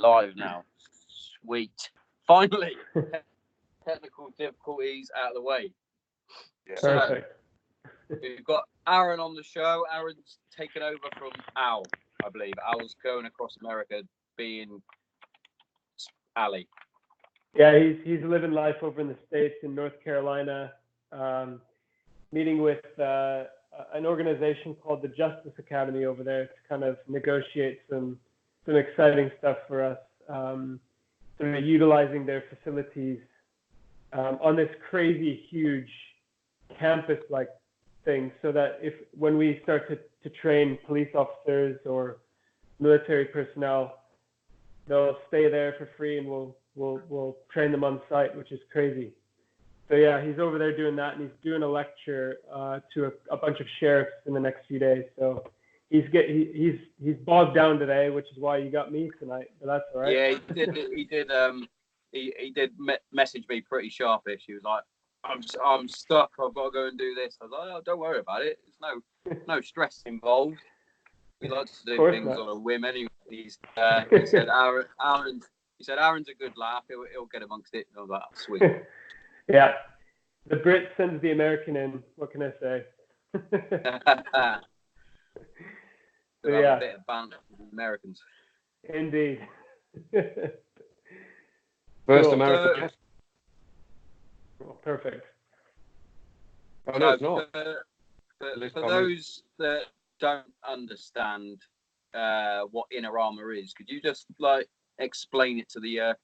Live now. Sweet. Finally. Technical difficulties out of the way. Yeah. Perfect. So, we've got Aaron on the show. Aaron's taken over from Al, I believe. Al's going across America being Ali. Yeah, he's living life over in the States in North Carolina, meeting with an organization called the Justice Academy over there to kind of negotiate some exciting stuff for us, sort of utilizing their facilities on this crazy huge campus-like thing, so that when we start to train police officers or military personnel, they'll stay there for free, and we'll train them on site, which is crazy. So yeah, he's over there doing that, and he's doing a lecture to a bunch of sheriffs in the next few days. So he's bogged down today, which is why you got me tonight. But that's all right. Yeah, he did message me pretty sharpish. He was like, I'm stuck. I've got to go and do this. I was like, oh, don't worry about it. There's no stress involved. He likes to do things on a whim anyway. He said Aaron's a good laugh. He'll get amongst it. I was like, oh, sweet. Yeah, the Brit sends the American in. What can I say? So yeah, a bit of banter with the Americans. Indeed. First American guest. Oh, perfect. Oh, no, it's not. For those that don't understand what Inner Armour is, could you just explain it to the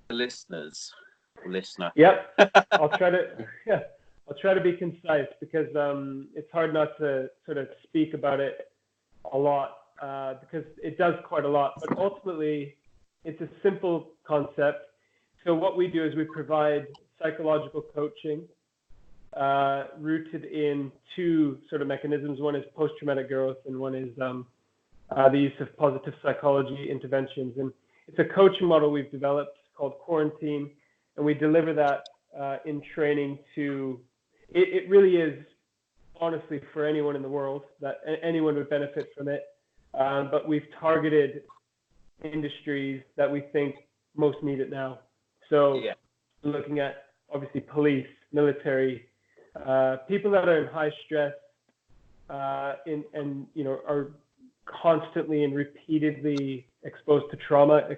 listeners? Listener. Yep. I'll try to be concise, because it's hard not to sort of speak about it a lot, because it does quite a lot. But ultimately, it's a simple concept. So what we do is we provide psychological coaching rooted in two sort of mechanisms. One is post-traumatic growth, and one is the use of positive psychology interventions. And it's a coaching model we've developed called Quarantine, and we deliver that in training to. It really is, honestly, for anyone in the world, that anyone would benefit from it. But we've targeted industries that we think most need it now. So looking at, obviously, police, military, people that are in high stress and are constantly and repeatedly exposed to trauma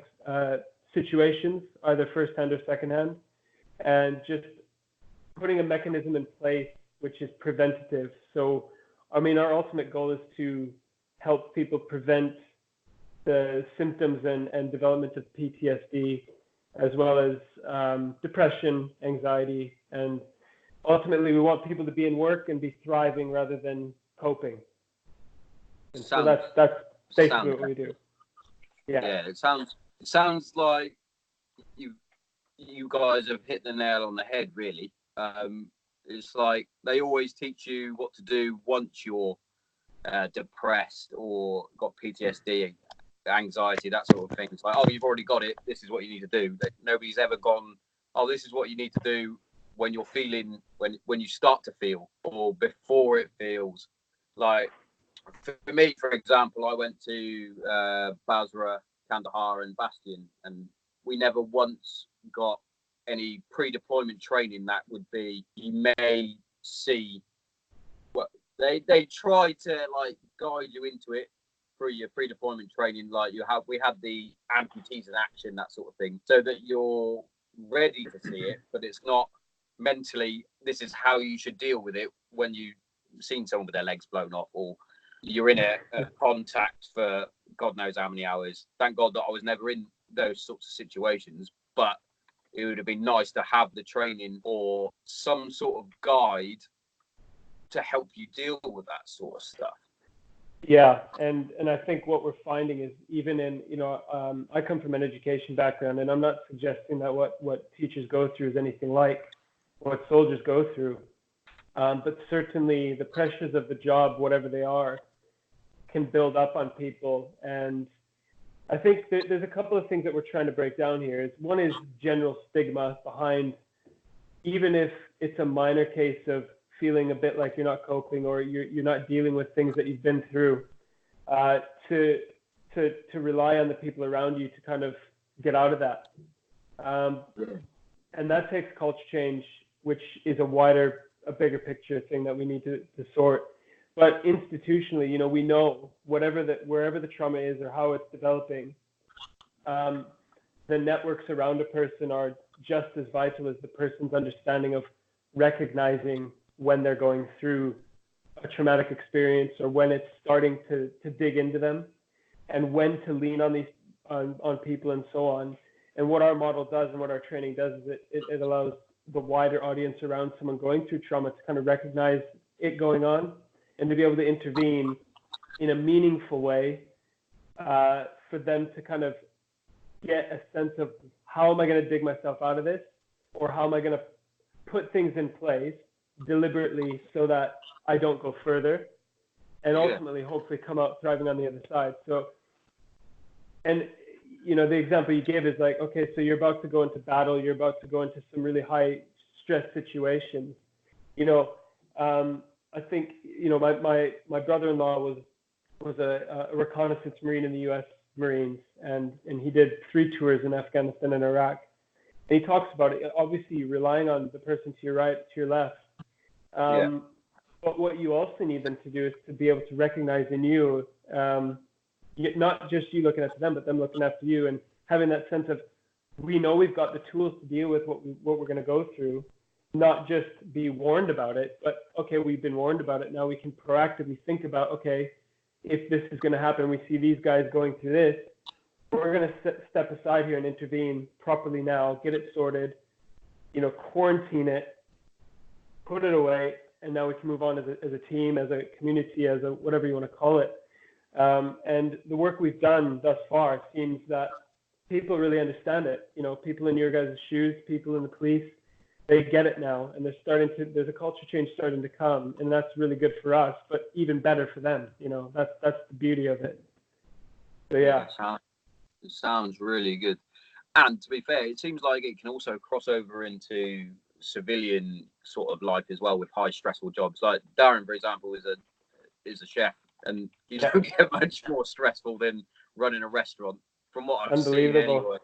situations, either firsthand or secondhand, and just putting a mechanism in place which is preventative. So, I mean, our ultimate goal is to help people prevent the symptoms and development of PTSD, as well as depression, anxiety, and ultimately we want people to be in work and be thriving rather than coping. And so that's basically what we do. Yeah, it sounds like you guys have hit the nail on the head, really. It's like they always teach you what to do once you're depressed or got PTSD, anxiety, that sort of thing. It's like, oh, you've already got it. This is what you need to do. Nobody's ever gone, oh, this is what you need to do when you're feeling, when you start to feel, or before it feels. Like, for me, for example, I went to Basra, Kandahar, and Bastion, and we never once got any pre-deployment training that would be, you may see what they try to guide you into it through your pre-deployment training. We had the amputees in action, that sort of thing, so that you're ready to see it, but it's not mentally, this is how you should deal with it when you've seen someone with their legs blown off, or you're in a contact for God knows how many hours. Thank God that I was never in those sorts of situations, but it would have been nice to have the training or some sort of guide to help you deal with that sort of stuff. Yeah, and I think what we're finding is, even in, I come from an education background, and I'm not suggesting that what teachers go through is anything like what soldiers go through, but certainly the pressures of the job, whatever they are, can build up on people. And I think there's a couple of things that we're trying to break down here. One is general stigma behind, even if it's a minor case of feeling a bit like you're not coping or you're not dealing with things that you've been through, to to rely on the people around you to kind of get out of that. And that takes culture change, which is a bigger picture thing that we need to sort. But institutionally, you know, we know wherever the trauma is or how it's developing, the networks around a person are just as vital as the person's understanding of recognizing when they're going through a traumatic experience or when it's starting to dig into them, and when to lean on these on people and so on. And what our model does and what our training does is it allows the wider audience around someone going through trauma to kind of recognize it going on and to be able to intervene in a meaningful way for them to kind of get a sense of, how am I going to dig myself out of this, or how am I going to put things in place deliberately so that I don't go further, and ultimately hopefully come out thriving on the other side. So, and you know, the example you gave is like, okay, so you're about to go into battle, you're about to go into some really high stress situations. You know, I think, you know, my brother-in-law was a reconnaissance Marine in the U.S. Marines, and he did 3 tours in Afghanistan and Iraq. And he talks about it, obviously relying on the person to your right, to your left. But what you also need them to do is to be able to recognize in you, not just you looking after them, but them looking after you, and having that sense of, we know we've got the tools to deal with what we're going to go through, not just be warned about it, but okay, we've been warned about it. Now we can proactively think about, okay, if this is going to happen, we see these guys going through this, we're going to step aside here and intervene properly now, get it sorted, you know, quarantine it, put it away, and now we can move on as a team, as a community, as a whatever you want to call it. And the work we've done thus far seems that people really understand it. You know, people in your guys' shoes, people in the police, they get it now, and there's a culture change starting to come, and that's really good for us, but even better for them. You know, that's the beauty of it. So yeah. It sounds really good. And to be fair, it seems like it can also cross over into civilian sort of life as well, with high stressful jobs. Like Darren, for example, is a chef, and you don't get much more stressful than running a restaurant, from what I've seen anyway.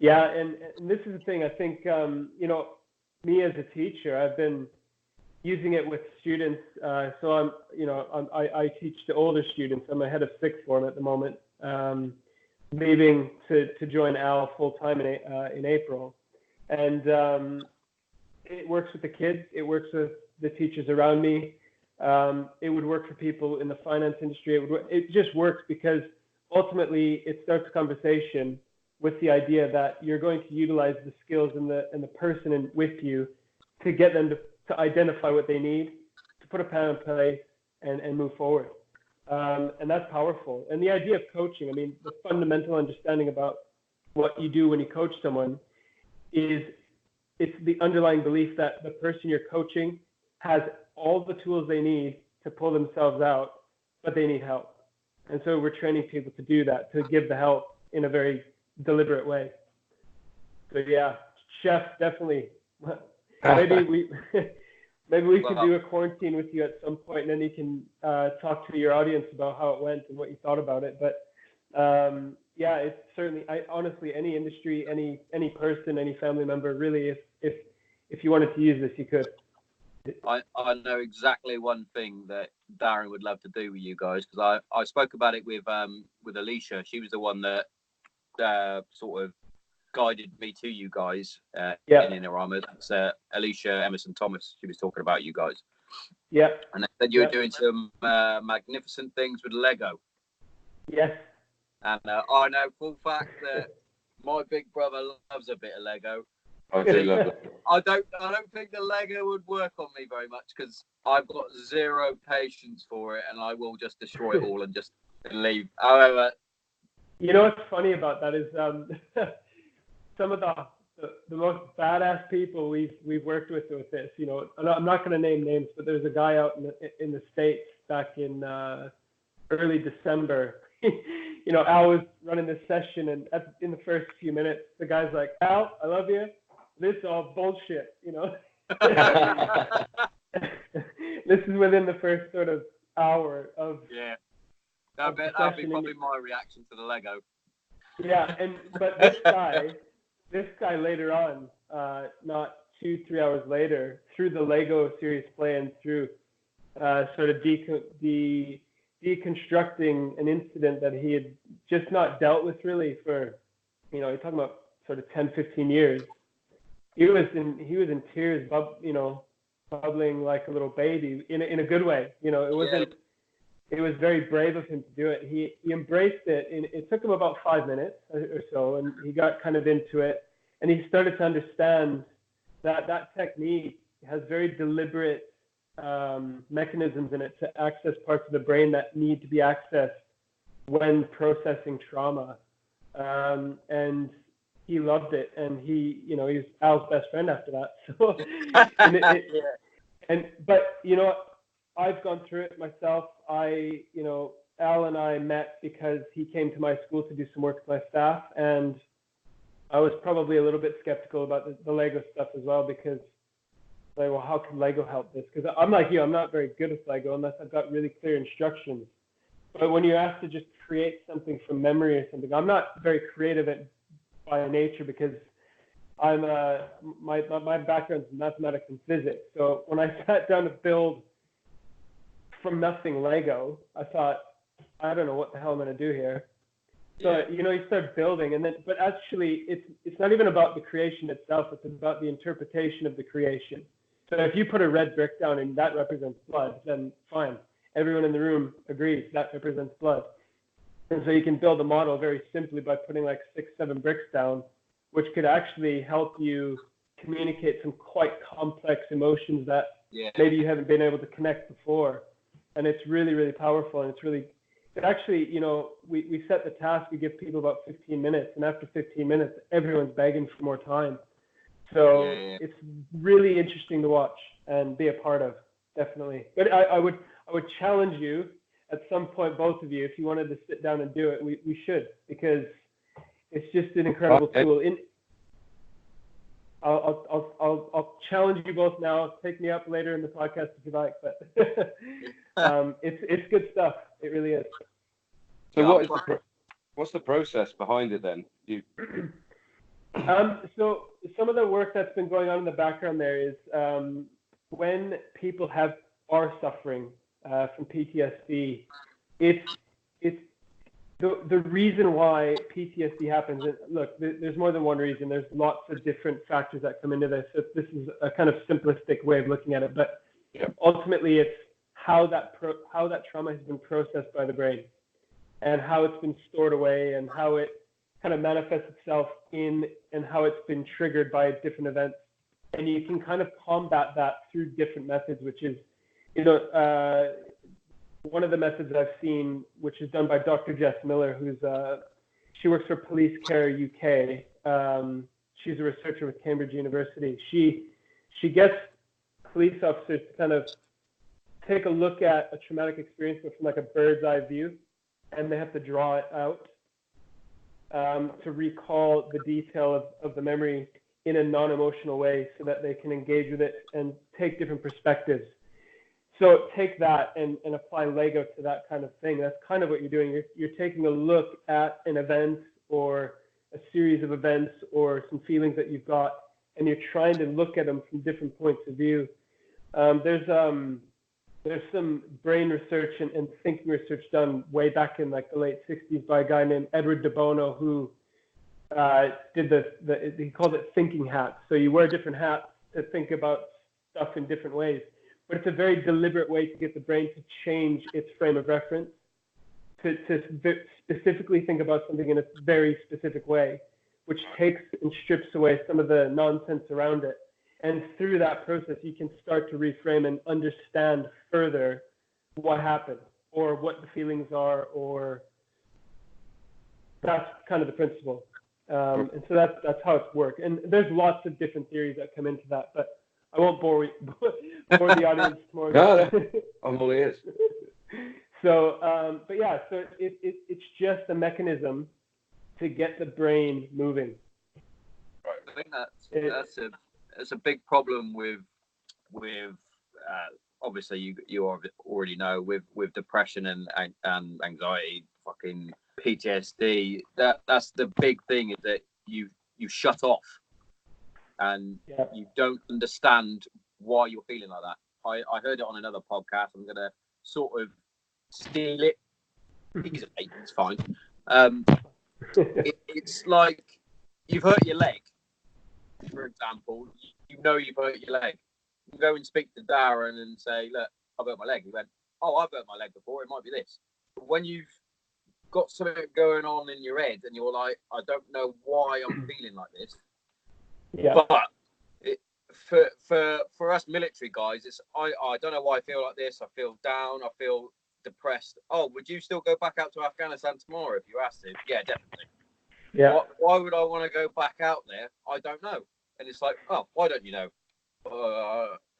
Yeah, and this is the thing. I think you know, me as a teacher, I've been using it with students. So I teach the older students. I'm a head of sixth form at the moment, leaving to join Al full time in April, and it works with the kids. It works with the teachers around me. It would work for people in the finance industry. It just works because ultimately it starts a conversation with the idea that you're going to utilize the skills and the person with you to get them to identify what they need, to put a plan in place and move forward. And that's powerful. And the idea of coaching, I mean, the fundamental understanding about what you do when you coach someone is it's the underlying belief that the person you're coaching has all the tools they need to pull themselves out, but they need help. And so we're training people to do that, to give the help in a very deliberate way. So yeah, chef, definitely. Maybe we can do a quarantine with you at some point, and then you can talk to your audience about how it went and what you thought about it. But yeah, it's certainly, honestly, any industry, any person, any family member, really, if you wanted to use this, you could. I know exactly one thing that Darren would love to do with you guys, because I spoke about it with Alicia. She was the one that sort of guided me to you guys in Inner Armour. That's Alicia Emerson Thomas. She was talking about you guys. Yeah. And then you were doing some magnificent things with Lego. Yes. And I know full fact that my big brother loves a bit of Lego. I do love it. I don't think the Lego would work on me very much, because I've got zero patience for it, and I will just destroy it all and just leave. However, you know what's funny about that is some of the most badass people we've worked with this. You know, I'm not going to name names, but there's a guy out in the States back in early December. You know, Al was running this session, and in the first few minutes, the guy's like, "Al, I love you. This is all bullshit." You know. This is within the first sort of hour of. Yeah. That'd be probably my reaction to the Lego. Yeah, but this guy later on, not 2-3 hours later, through the Lego series play and through sort of deconstructing an incident that he had just not dealt with really for, you're talking about sort of 10-15 years. He was in tears, bubbling like a little baby in a good way. It wasn't. It was very brave of him to do it. He embraced it. It took him about 5 minutes or so, and he got kind of into it. And he started to understand that technique has very deliberate mechanisms in it to access parts of the brain that need to be accessed when processing trauma. And he loved it, and he was Al's best friend after that. So, but I've gone through it myself. Al and I met because he came to my school to do some work with my staff, and I was probably a little bit skeptical about the Lego stuff as well, because like, well, how can Lego help this? Because I'm like you, I'm not very good with Lego unless I've got really clear instructions. But when you're asked to just create something from memory or something, I'm not very creative by nature, because I'm my background is mathematics and physics. So when I sat down to build from nothing Lego, I thought, I don't know what the hell I'm going to do here. So, you start building, but actually it's not even about the creation itself, it's about the interpretation of the creation. So if you put a red brick down and that represents blood, then fine. Everyone in the room agrees that represents blood. And so you can build a model very simply by putting like 6-7 bricks down, which could actually help you communicate some quite complex emotions that maybe you haven't been able to connect before. And it's really, really powerful. And we set the task, we give people about 15 minutes. And after 15 minutes, everyone's begging for more time. So it's really interesting to watch and be a part of, definitely. But I would challenge you at some point, both of you, if you wanted to sit down and do it, we should, because it's just an incredible tool. I'll challenge you both now. Take me up later in the podcast if you like, but it's good stuff. It really is. So what's the process behind it then? So some of the work that's been going on in the background there is when people are suffering from PTSD, it's the reason why PTSD happens. Look, there's more than one reason. There's lots of different factors that come into this. So this is a kind of simplistic way of looking at it, but ultimately it's how that trauma has been processed by the brain, and how it's been stored away, and how it kind of manifests itself and how it's been triggered by different events. And you can kind of combat that through different methods, which is, one of the methods I've seen, which is done by Dr. Jess Miller, she works for Police Care UK. She's a researcher with Cambridge University. She gets police officers to kind of take a look at a traumatic experience from like a bird's eye view, and they have to draw it out to recall the detail of the memory in a non-emotional way, so that they can engage with it and take different perspectives. So take that and apply Lego to that kind of thing. That's kind of what you're doing. You're taking a look at an event or a series of events or some feelings that you've got, and you're trying to look at them from different points of view. There's some brain research and thinking research done way back in like the late 60s by a guy named Edward de Bono, who did he called it thinking hats. So you wear different hats to think about stuff in different ways. But it's a very deliberate way to get the brain to change its frame of reference, to specifically think about something in a very specific way, which takes and strips away some of the nonsense around it. And through that process, you can start to reframe and understand further what happened, or what the feelings are, or that's kind of the principle. And so that's how it's worked. And there's lots of different theories that come into that, but I won't bore the audience more. No, I'm all ears. So, but yeah, so it's just a mechanism to get the brain moving. Right. I think that's a big problem with obviously you already know with depression and anxiety, fucking PTSD, that's the big thing, is that you shut off and you don't understand why you're feeling like that. I heard it on another podcast. I'm gonna sort of steal it. It's fine. It's like you've hurt your leg, for example. You know you've hurt your leg. You go and speak to Darren and say, look, I've hurt my leg. He went, oh, I've hurt my leg before. It might be this. But when you've got something going on in your head and you're like, I don't know why I'm feeling like this. Yeah. But for us military guys, it's I don't know why I feel like this. I feel down. I feel depressed. Oh, would you still go back out to Afghanistan tomorrow if you asked to? Yeah, definitely. Yeah. Why would I want to go back out there? I don't know. And it's like, oh, why don't you know?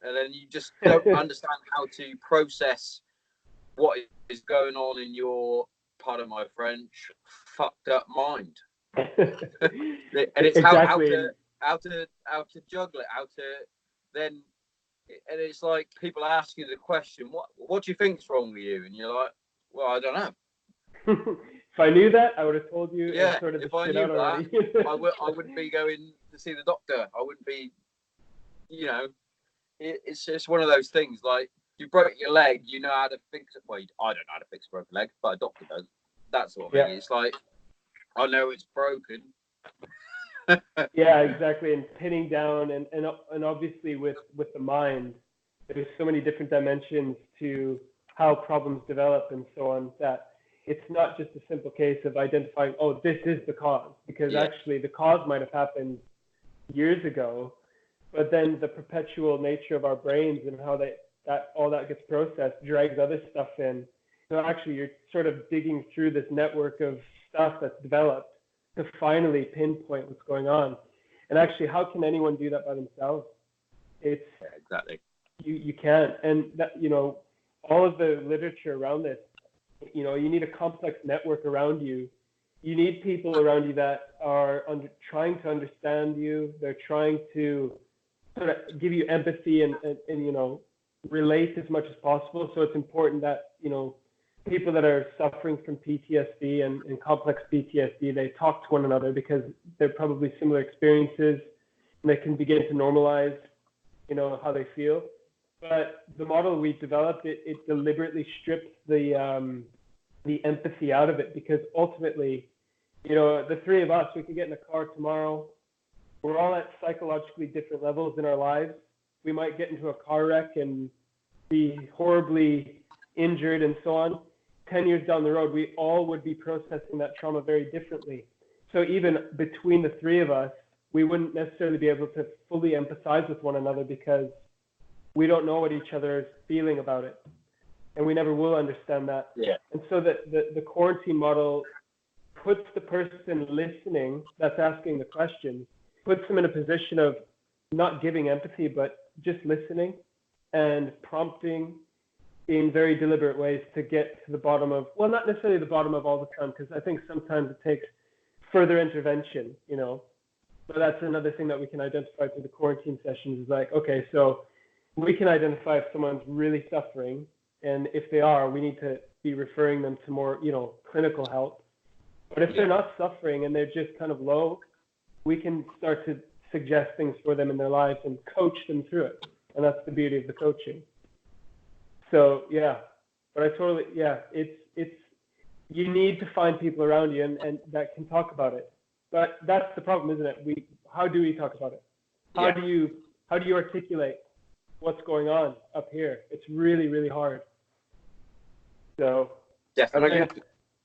And then you just don't understand how to process what is going on in your, pardon my French, fucked up mind. And it's exactly. how to juggle it, how to then, and it's like people ask you the question, what do you think's wrong with you? And you're like, well, I don't know. If I knew that, I would have told you. Yeah, if I knew that, I wouldn't be going to see the doctor. I wouldn't be, it's just one of those things. Like, you broke your leg, you know how to fix it. Well, I don't know how to fix a broken leg, but a doctor does. That sort of thing. It's like, I know it's broken. Yeah, exactly. And pinning down, and obviously with the mind, there's so many different dimensions to how problems develop and so on, that it's not just a simple case of identifying, oh, this is the cause, because actually the cause might have happened years ago, but then the perpetual nature of our brains and how all that gets processed drags other stuff in. So actually you're sort of digging through this network of stuff that's developed to finally pinpoint what's going on. And actually, how can anyone do that by themselves? Exactly. You can't. And that, all of the literature around this, you need a complex network around you. You need people around you that are trying to understand you. They're trying to sort of give you empathy and relate as much as possible. So it's important that, people that are suffering from PTSD and complex PTSD, they talk to one another, because they're probably similar experiences, and they can begin to normalize, how they feel. But the model we developed, it deliberately strips the empathy out of it, because ultimately, the three of us, we could get in a car tomorrow. We're all at psychologically different levels in our lives. We might get into a car wreck and be horribly injured and so on. 10 years down the road, we all would be processing that trauma very differently. So even between the three of us, we wouldn't necessarily be able to fully empathize with one another, because we don't know what each other is feeling about it. And we never will understand that. Yeah. And so the quarantine model puts the person listening, that's asking the question, puts them in a position of not giving empathy, but just listening and prompting in very deliberate ways to get to the bottom of, well, not necessarily the bottom of all the time, because I think sometimes it takes further intervention, But that's another thing that we can identify through the quarantine sessions, is like, okay, so we can identify if someone's really suffering, and if they are, we need to be referring them to more, clinical help. But if they're not suffering and they're just kind of low, we can start to suggest things for them in their lives and coach them through it. And that's the beauty of the coaching. So but it's you need to find people around you and that can talk about it. But that's the problem, isn't it? How do we talk about it? How do you articulate what's going on up here? It's really, really hard. So definitely. And I guess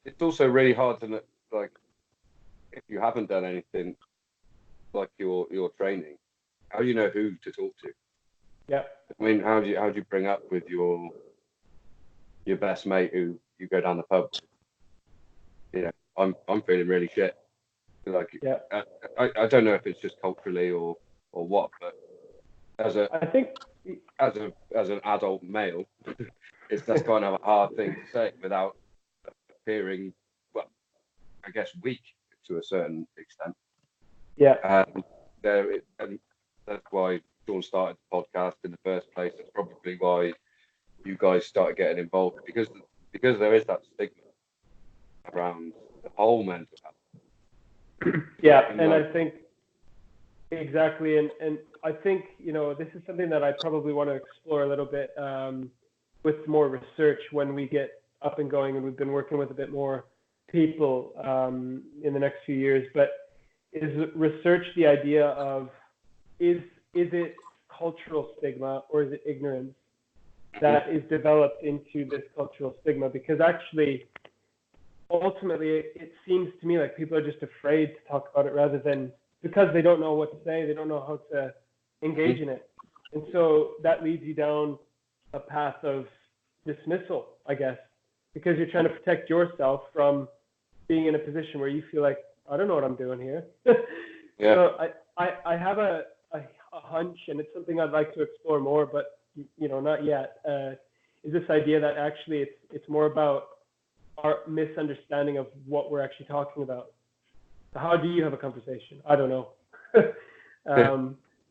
it's also really hard to, like, if you haven't done anything like your training, how do you know who to talk to? Yeah. I mean, how do you bring up with your best mate who you go down the pub? I'm feeling really shit. Like, I don't know if it's just culturally or what, but as an adult male, that's kind of a hard thing to say without appearing, well, I guess weak to a certain extent. Yeah. And that's why Sean started the podcast in the first place. That's probably why you guys started getting involved because there is that stigma around the whole mental health. Yeah, and I think exactly, and I think, you know, this is something that I probably want to explore a little bit with more research when we get up and going, and we've been working with a bit more people in the next few years. But is research the idea of is it cultural stigma or is it ignorance that is developed into this cultural stigma? Because actually, ultimately, it seems to me like people are just afraid to talk about it rather than because they don't know what to say, they don't know how to engage in it. And so that leads you down a path of dismissal, I guess, because you're trying to protect yourself from being in a position where you feel like, I don't know what I'm doing here. Yeah. So I have a hunch, and it's something I'd like to explore more, but, you know, not yet, is this idea that actually it's more about our misunderstanding of what we're actually talking about. How do you have a conversation? I don't know.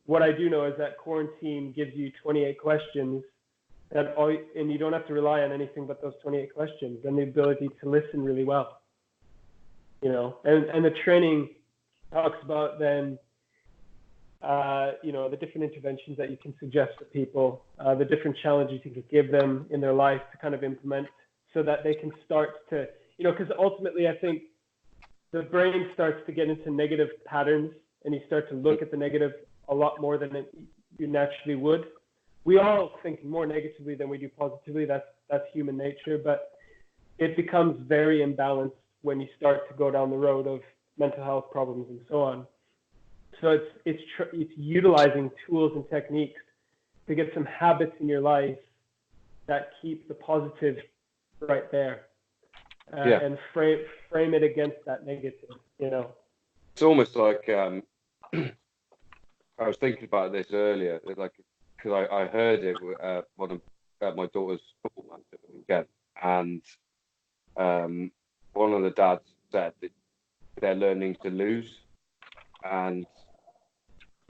What I do know is that quarantine gives you 28 questions, and you don't have to rely on anything but those 28 questions and the ability to listen really well. You know, and the training talks about then, you know, the different interventions that you can suggest for people, the different challenges you can give them in their life to kind of implement so that they can start to, you know, because ultimately I think the brain starts to get into negative patterns and you start to look at the negative a lot more than you naturally would. We all think more negatively than we do positively. That's human nature, but it becomes very imbalanced when you start to go down the road of mental health problems and so on. So it's utilizing tools and techniques to get some habits in your life that keep the positive right there, and frame it against that negative. You know, it's almost like I was thinking about this earlier, like because I heard it one of my daughter's football match at the weekend, and one of the dads said that they're learning to lose, and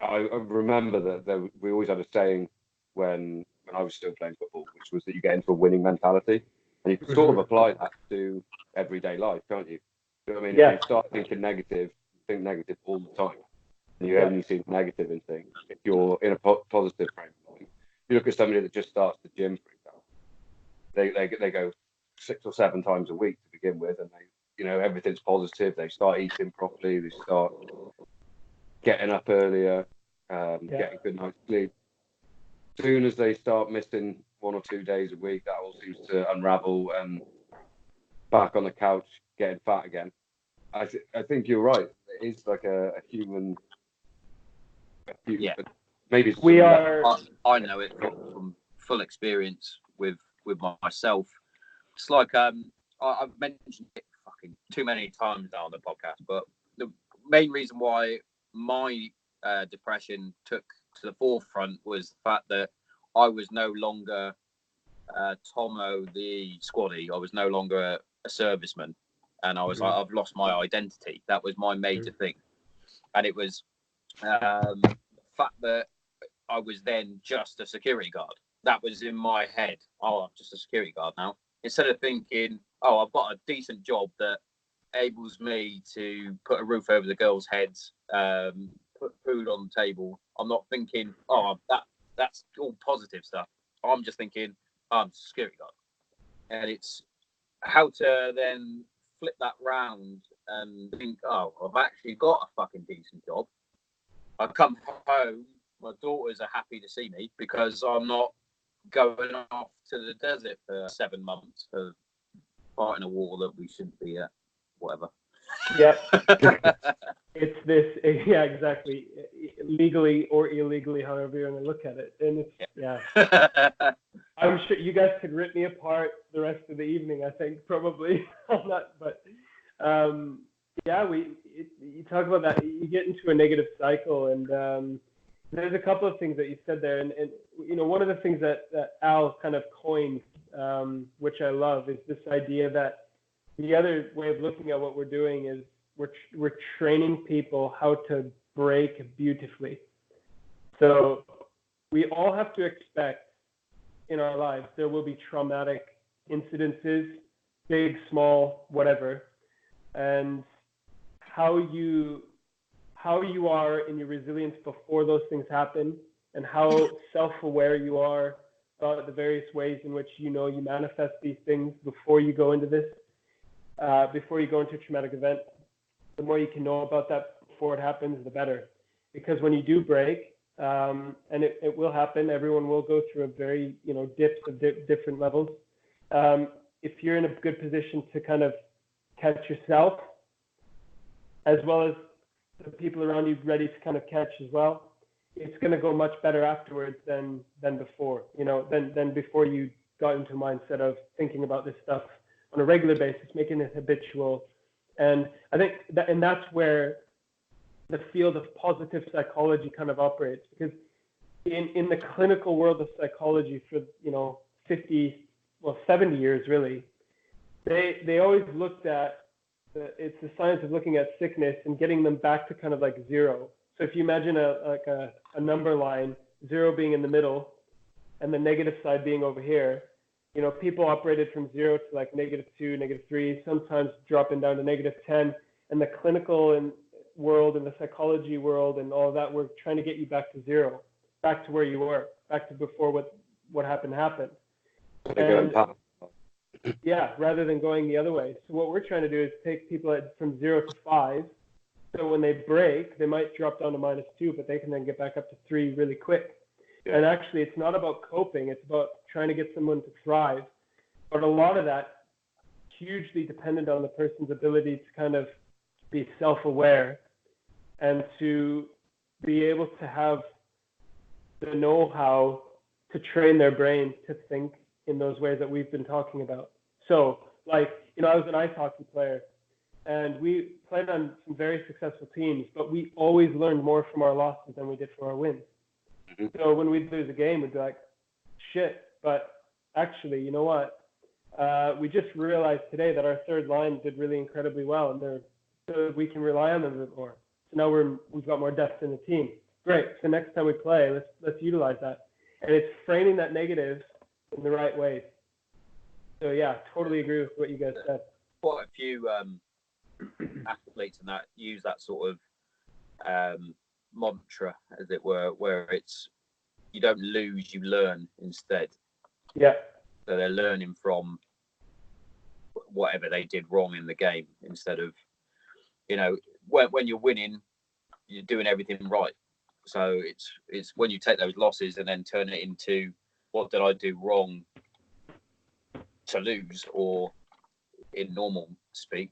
I remember that we always had a saying when I was still playing football, which was that you get into a winning mentality, and you can sort of apply that to everyday life, can't you? You know what I mean? Yeah. If you start thinking negative, think negative all the time, and you only see negative in things. If you're in a positive frame of mind, you look at somebody that just starts the gym, for example. They go 6 or 7 times a week to begin with, and you know, everything's positive. They start eating properly. They start getting up earlier, getting good night's sleep. As soon as they start missing 1 or 2 days a week, that all seems to unravel, and back on the couch getting fat again. I think you're right. It is like a human. Yeah. But maybe we are. I know it from full experience with myself. It's like I've mentioned it fucking too many times now on the podcast, but the main reason why my depression took to the forefront was the fact that I was no longer Tommo the squaddy. I was no longer a serviceman, and I was like, I've lost my identity. That was my major thing, and it was the fact that I was then just a security guard. That was in my head. Oh, I'm just a security guard now. Instead of thinking, oh, I've got a decent job that enables me to put a roof over the girls' heads, put food on the table. I'm not thinking, oh, that's all positive stuff. I'm just thinking, I'm a security guard. And it's how to then flip that round and think, oh, I've actually got a fucking decent job. I come home, my daughters are happy to see me because I'm not going off to the desert for 7 months for fighting a war that we shouldn't be at, whatever. Yep. It's this, yeah, exactly. Legally or illegally, however you want to look at it. And it's, I'm sure you guys could rip me apart the rest of the evening, I think, probably. I'm not, but you talk about that, you get into a negative cycle, and there's a couple of things that you said there, and you know, one of the things that Al kind of coined, which I love, is this idea that the other way of looking at what we're doing is we're training people how to break beautifully. So we all have to expect in our lives, there will be traumatic incidences, big, small, whatever. And how you are in your resilience before those things happen, and how self-aware you are about the various ways in which you manifest these things before you go into this, before you go into a traumatic event. The more you can know about that before it happens, the better. Because when you do break, and it will happen, everyone will go through a very, dips of different levels. If you're in a good position to kind of catch yourself, as well as the people around you ready to kind of catch as well, it's going to go much better afterwards than before, than before you got into a mindset of thinking about this stuff on a regular basis, making it habitual. And I think that's where the field of positive psychology kind of operates, because in the clinical world of psychology for 70 years really, they always looked at it's the science of looking at sickness and getting them back to kind of like zero. So if you imagine a number line, 0 being in the middle and the negative side being over here, people operated from 0 to like -2, -3, sometimes dropping down to -10. And the clinical world and the psychology world and all of that, we're trying to get you back to 0, back to where you were, back to before what happened. And, yeah, rather than going the other way. So what we're trying to do is take people from 0 to 5. So when they break, they might drop down to -2, but they can then get back up to 3 really quick. Yeah. And actually, it's not about coping. It's about trying to get someone to thrive. But a lot of that hugely dependent on the person's ability to kind of be self-aware and to be able to have the know-how to train their brains to think in those ways that we've been talking about. So, like, I was an ice hockey player, and we played on some very successful teams, but we always learned more from our losses than we did from our wins. Mm-hmm. So when we'd lose a game, we'd be like, shit, but actually, you know what? We just realized today that our third line did really incredibly well, and so we can rely on them a bit more. So now we've got more depth in the team. Great. So next time we play, let's utilize that. And it's framing that negative in the right ways. So yeah, totally agree with what you guys said. Quite a few athletes and that use that sort of mantra, as it were, where it's you don't lose, you learn instead. Yeah. So they're learning from whatever they did wrong in the game instead of, when you're winning, you're doing everything right. So it's when you take those losses and then turn it into what did I do wrong to lose, or in normal speak,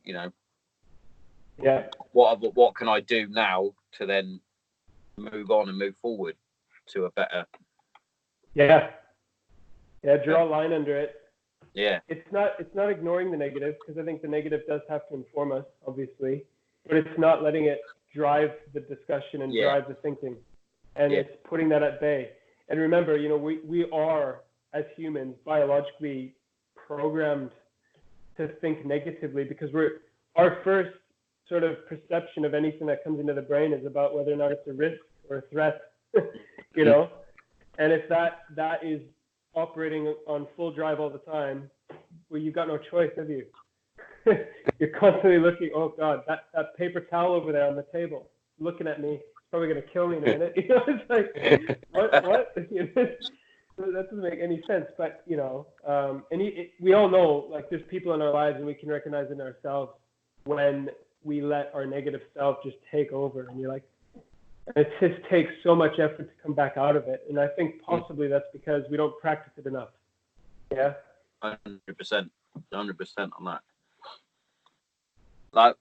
Yeah. What can I do now to then move on and move forward to a better? Yeah. Yeah. Draw a line under it. Yeah. It's not ignoring the negative, because I think the negative does have to inform us, obviously, but it's not letting it drive the discussion and drive the thinking, and it's putting that at bay. And remember, we are, as humans, biologically programmed to think negatively, because our first sort of perception of anything that comes into the brain is about whether or not it's a risk or a threat, And if that is operating on full drive all the time, well, you've got no choice, have you? You're constantly looking, oh God, that paper towel over there on the table, looking at me, it's probably going to kill me in a minute. It's like, what? That doesn't make any sense. But, we all know, like, there's people in our lives, and we can recognize it in ourselves when we let our negative self just take over. And you're like, it just takes so much effort to come back out of it. And I think possibly that's because we don't practice it enough. Yeah? 100% on that. Like,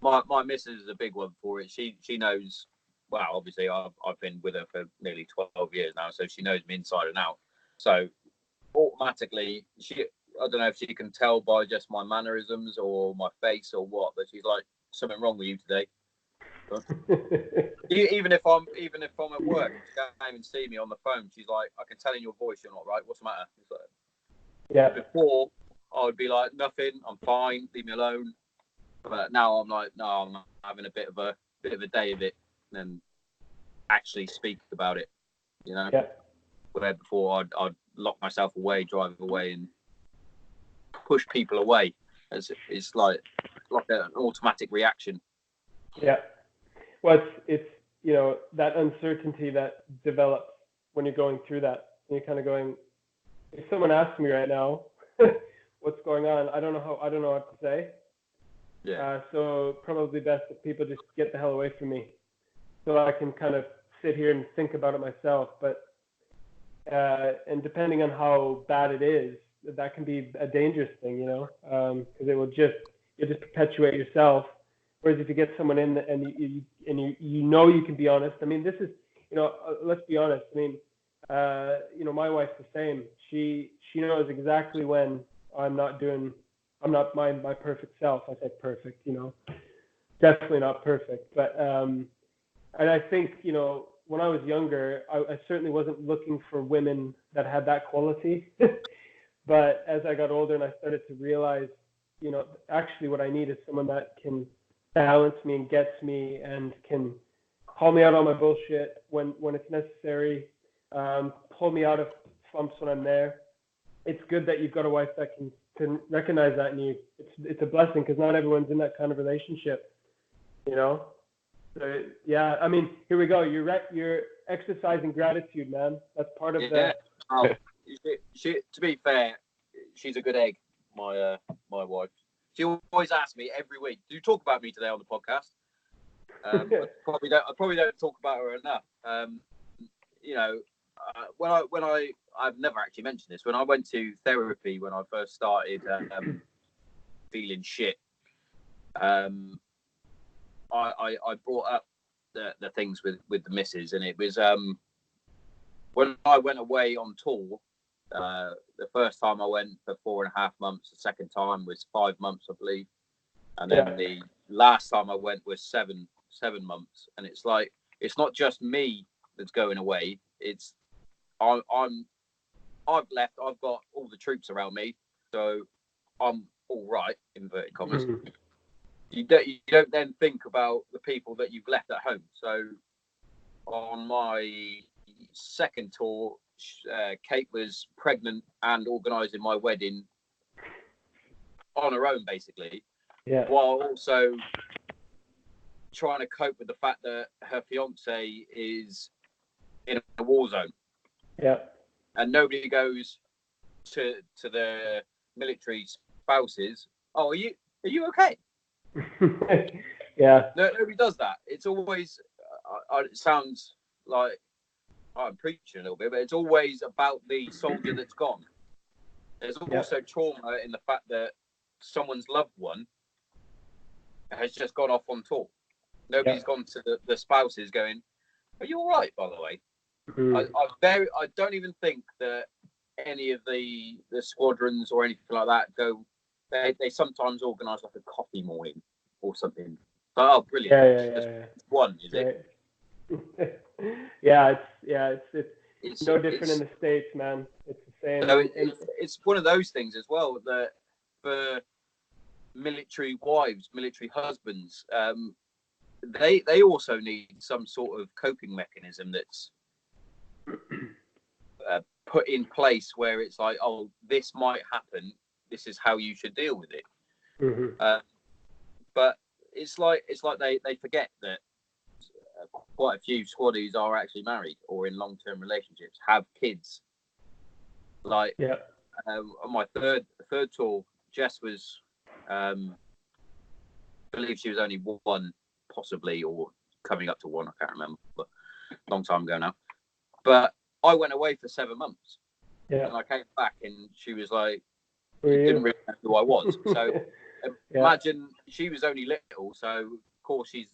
my missus is a big one for it. She knows, well, obviously I've been with her for nearly 12 years now, so she knows me inside and out. So automatically, I don't know if she can tell by just my mannerisms or my face or what, but she's like, something wrong with you today. even if I'm at work, she can't even see me on the phone. She's like, I can tell in your voice you're not right. What's the matter? It's like, yeah. Before I would be like, nothing, I'm fine, leave me alone. But now I'm like, no, I'm having a bit of a day of it, and actually speak about it. Yeah. Where before I'd lock myself away, drive away, and push people away. It's like an automatic reaction. Yeah. Well, it's that uncertainty that develops when you're going through that. And you're kind of going, if someone asks me right now what's going on, I don't know what to say. Yeah. So probably best if people just get the hell away from me, so I can kind of sit here and think about it myself. But and depending on how bad it is, that can be a dangerous thing, because you'll just perpetuate yourself. Whereas if you get someone in and you can be honest. I mean, this is, let's be honest. I mean, my wife's the same. She knows exactly when I'm not my perfect self. I said perfect, definitely not perfect. But and I think, when I was younger, I certainly wasn't looking for women that had that quality. But as I got older and I started to realize, actually what I need is someone that can balance me and gets me and can call me out on my bullshit when it's necessary, pull me out of slumps when I'm there. It's good that you've got a wife that can recognize that in you. It's a blessing, because not everyone's in that kind of relationship, So yeah, I mean, here we go. You're exercising gratitude, man. That's part of the. Oh, she, to be fair, she's a good egg. My wife. She always asks me every week, "Do you talk about me today on the podcast?" I probably don't talk about her enough. When I've never actually mentioned this. When I went to therapy when I first started feeling shit, I brought up the things with the missus, and it was when I went away on tour. The first time I went for 4.5 months. The second time was 5 months, I believe, and then the last time I went was seven months. And it's like, it's not just me that's going away. It's I've left. I've got all the troops around me, so I'm all right, inverted commas. You don't then think about the people that you've left at home. So on my second tour, Kate was pregnant and organising my wedding on her own, basically, while also trying to cope with the fact that her fiance is in a war zone. Yeah. And nobody goes to the military spouses, "Oh, are you okay?" Yeah. No, nobody does that. It's always it sounds like I'm preaching a little bit, but it's always about the soldier that's gone. There's also trauma in the fact that someone's loved one has just gone off on tour. Nobody's gone to the spouses going, "Are you all right, by the way?" I don't even think that any of the squadrons or anything like that go. They sometimes organise like a coffee morning or something. Oh, brilliant! Yeah. One, is it? It's no different in the States, man. It's the same. So it's one of those things as well that for military wives, military husbands, they also need some sort of coping mechanism that's put in place where it's like, oh, this might happen. This is how you should deal with it. But it's like they forget that quite a few squaddies are actually married or in long-term relationships, have kids. Like on my third tour, Jess was, I believe she was only one, possibly, or coming up to one. I can't remember, but a long time ago now. But I went away for 7 months, and I came back, and she was like, didn't really know who I was. So imagine she was only little, so of course she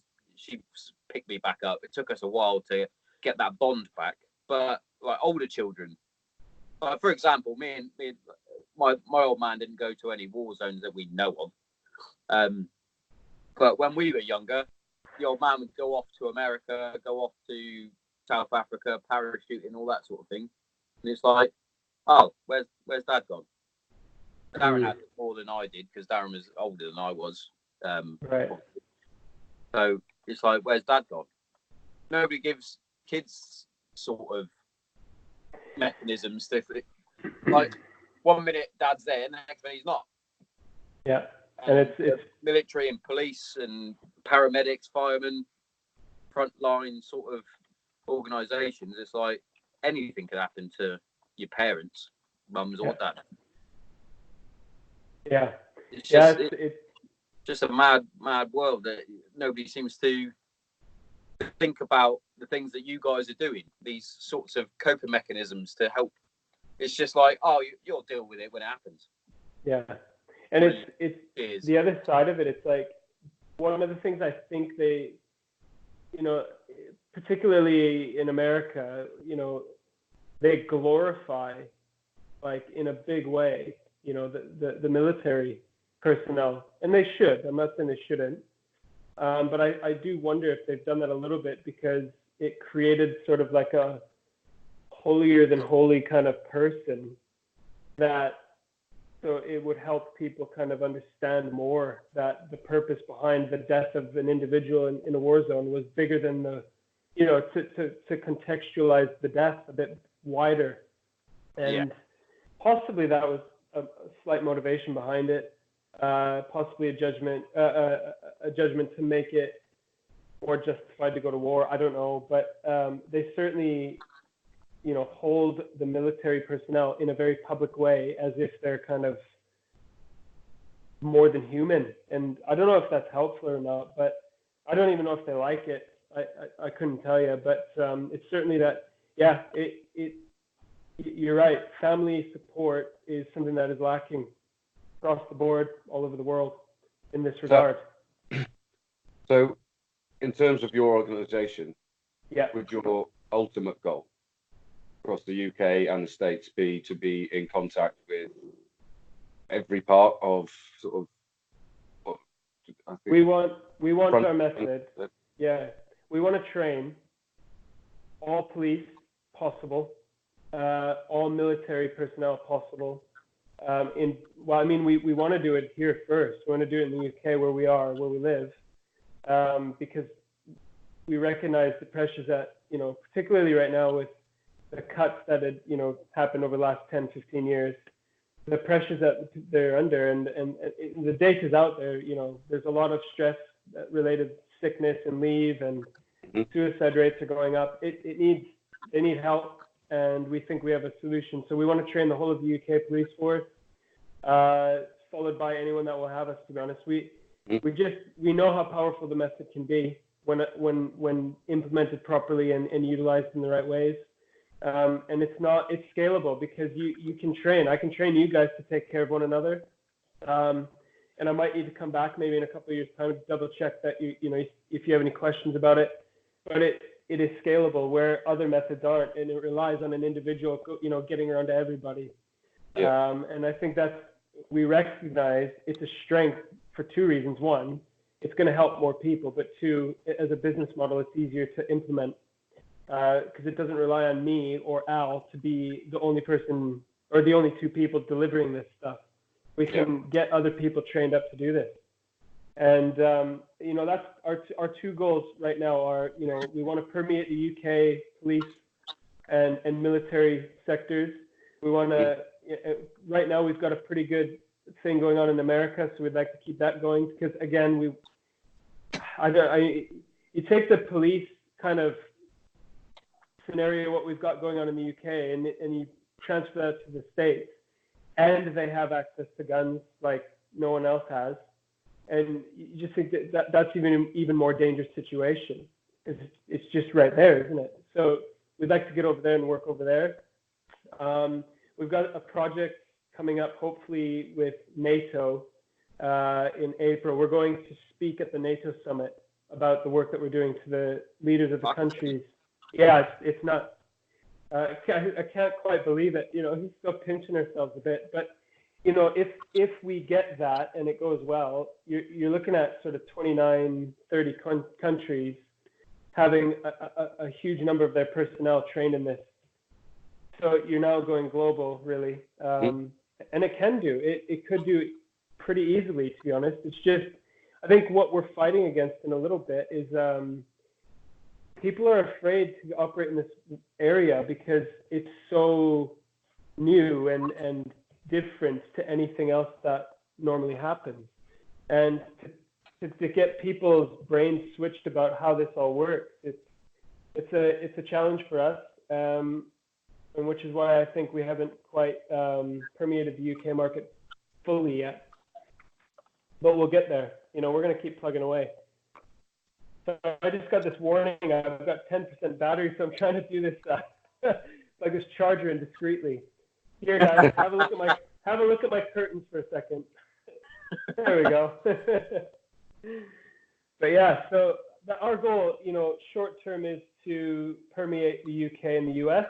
picked me back up. It took us a while to get that bond back. But like older children, like for example, me and my old man didn't go to any war zones that we know of. But when we were younger, the old man would go off to America, go off to South Africa, parachuting, all that sort of thing. And it's like, oh, where's Dad gone? Darren had it more than I did because Darren was older than I was. So it's like, where's Dad gone? Nobody gives kids sort of mechanisms to like 1 minute dad's there, and the next minute he's not. Yeah, and it's military and police and paramedics, firemen, frontline sort of organisations. It's like anything could happen to your parents, mums or dad. Yeah, it's just a mad world that nobody seems to think about the things that you guys are doing. These sorts of coping mechanisms to help. It's just like, oh, you'll deal with it when it happens. Yeah, and it's the other side of it. It's like one of the things I think they, particularly in America, they glorify, like in a big way, the military personnel, and they should. I'm not saying they shouldn't, but I do wonder if they've done that a little bit because it created sort of like a holier than holy kind of person so it would help people kind of understand more that the purpose behind the death of an individual in a war zone was bigger than to contextualize the death a bit wider. And possibly that was a slight motivation behind it, possibly a judgment to make it more justified to go to war. I don't know, but they certainly hold the military personnel in a very public way as if they're kind of more than human. And I don't know if that's helpful or not, but I don't even know if they like it. I couldn't tell you, but it's certainly that, you're right. Family support is something that is lacking across the board all over the world in this regard. So in terms of your organization, would your ultimate goal across the UK and the States be to be in contact with every part of sort of we want our method. Yeah. We want to train all police possible, all military personnel possible. We want to do it here first. We want to do it in the UK where we live, because we recognize the pressures that, particularly right now with the cuts that had, happened over the last 10, 15 years, the pressures that they're under, and the data's out there. There's a lot of stress related sickness and leave, and suicide rates are going up. They need help, and we think we have a solution. So we want to train the whole of the UK police force, followed by anyone that will have us. To be honest, we know how powerful the method can be when implemented properly and utilized in the right ways. And it's scalable because you can train. I can train you guys to take care of one another. And I might need to come back maybe in a couple of years' time to double check that if you have any questions about it. But it is scalable where other methods aren't, and it relies on an individual, getting around to everybody. Yeah. And I think we recognize it's a strength for two reasons. One, it's going to help more people, but two, as a business model, it's easier to implement because it doesn't rely on me or Al to be the only person or the only two people delivering this stuff. We can get other people trained up to do this. And, that's our two goals right now are, we want to permeate the UK police and military sectors. We want to, right now we've got a pretty good thing going on in America, so we'd like to keep that going because, again, you take the police kind of scenario, what we've got going on in the UK, and you transfer that to the States, and they have access to guns like no one else has. And you just think that's even more dangerous situation. It's just right there, isn't it? So we'd like to get over there and work over there. We've got a project coming up, hopefully with NATO in April. We're going to speak at the NATO summit about the work that we're doing to the leaders of the countries. Yeah, it's nuts. I can't quite believe it. He's still pinching ourselves a bit, but if we get that and it goes well, you're looking at sort of 29, 30 countries having a huge number of their personnel trained in this. So you're now going global, really, and it can do. It could do pretty easily, to be honest. It's just, I think what we're fighting against in a little bit is people are afraid to operate in this area because it's so new and different to anything else that normally happens. And to get people's brains switched about how this all works, it's a challenge for us, and which is why I think we haven't quite permeated the UK market fully yet. But we'll get there. We're going to keep plugging away. So I just got this warning. I've got 10% battery, so I'm trying to do this like this charger indiscreetly. Here, guys, have a look at my curtains for a second. There we go. But yeah, so our goal, short term, is to permeate the UK and the US,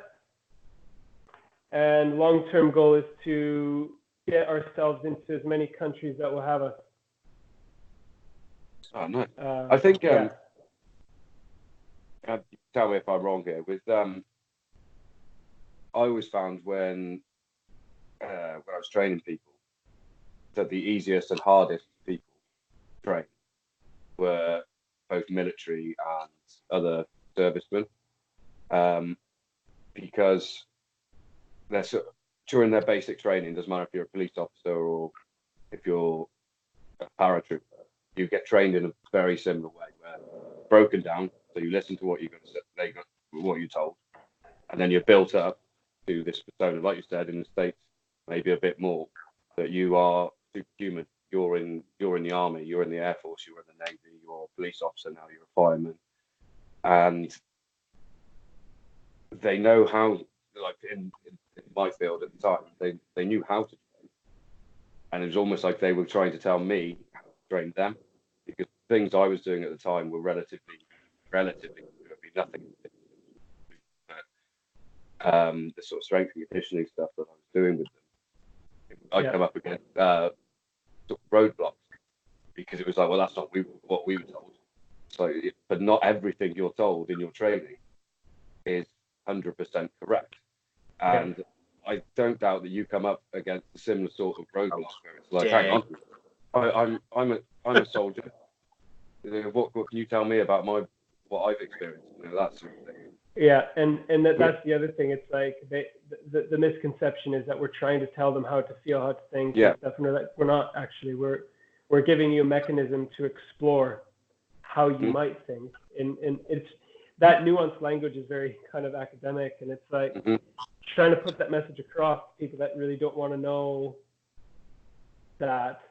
and long term goal is to get ourselves into as many countries that will have us. Oh, nice. I think. Yeah. Tell me if I'm wrong here. With I always found when I was training people that the easiest and hardest people to train were both military and other servicemen, because they're during their basic training, doesn't matter if you're a police officer or if you're a paratrooper, you get trained in a very similar way, where broken down. So you listen to what you're going to say, what you're told, and then you're built up to this persona, like you said, in the States, maybe a bit more, that you are superhuman. You're in the army, you're in the Air Force, you're in the Navy, you're a police officer now, you're a fireman, and they know how. Like in my field at the time, they knew how to train, and it was almost like they were trying to tell me how to train them, because things I was doing at the time were relatively would be nothing. But the sort of strength and conditioning stuff that I was doing with them, I come up against sort of roadblocks, because it was like, well, that's not what we were told. So, but not everything you're told in your training is 100% correct. And I don't doubt that you come up against a similar sort of roadblock where it's like, hang on, I'm a soldier. What can you tell me about what I've experienced? That sort of thing. Yeah, and that's the other thing. It's like the misconception is that we're trying to tell them how to feel, how to think, and stuff. And we're not actually. We're giving you a mechanism to explore how you might think, and it's that nuanced language is very kind of academic, and it's like trying to put that message across to people that really don't want to know that.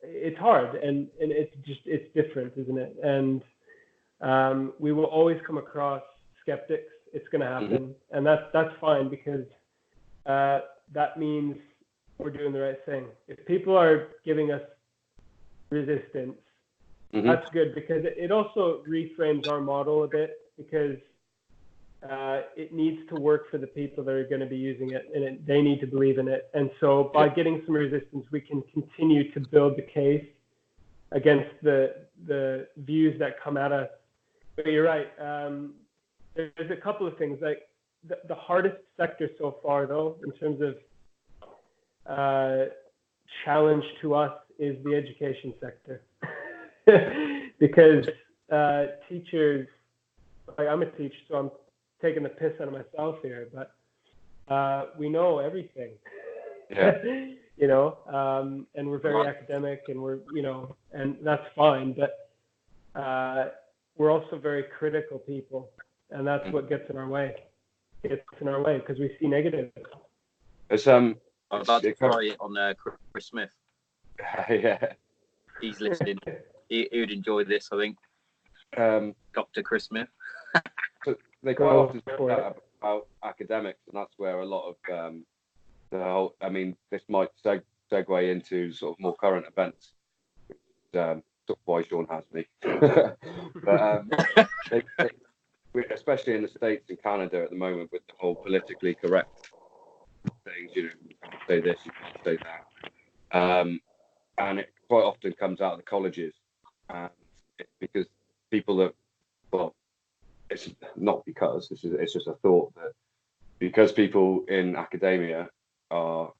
It's hard, and it's different, isn't it? And we will always come across skeptics. It's going to happen, and that's fine, because that means we're doing the right thing. If people are giving us resistance, that's good, because it also reframes our model a bit, because it needs to work for the people that are going to be using it, and they need to believe in it. And so by getting some resistance, we can continue to build the case against the views that come at us. But you're right. There's a couple of things. Like the hardest sector so far, though, in terms of challenge to us, is the education sector. Because teachers, like, I'm a teacher, so I'm taking the piss out of myself here, but we know everything. And we're very academic, and we're, and that's fine, but we're also very critical people, and that's what gets in our way. It's in our way because we see negative. It's I'm about to try it on Chris Smith. Yeah, he's listening. He would enjoy this, I think. Dr. Chris Smith. So they quite often talk about academics, and that's where a lot of the whole. I mean, this might segue into sort of more current events. Sort of why Sean has me, but especially in the States and Canada at the moment, with the whole politically correct things, you can't say this, you can't say that, and it quite often comes out of the colleges, and it's because people that, well, it's not because it's just a thought that because people in academia are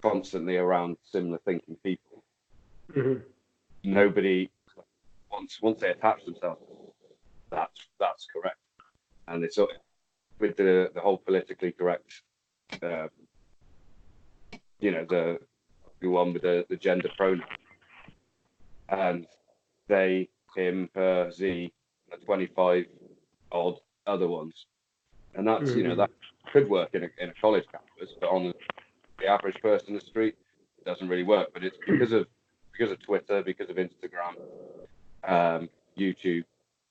constantly around similar thinking people, nobody once they attach themselves, that's correct. And it's with the whole politically correct the one with the gender pronoun, and they, him, her, Z, 25 odd other ones, and that's that could work in a college campus, but on the average person in the street, it doesn't really work. But it's because of Twitter, because of Instagram, YouTube.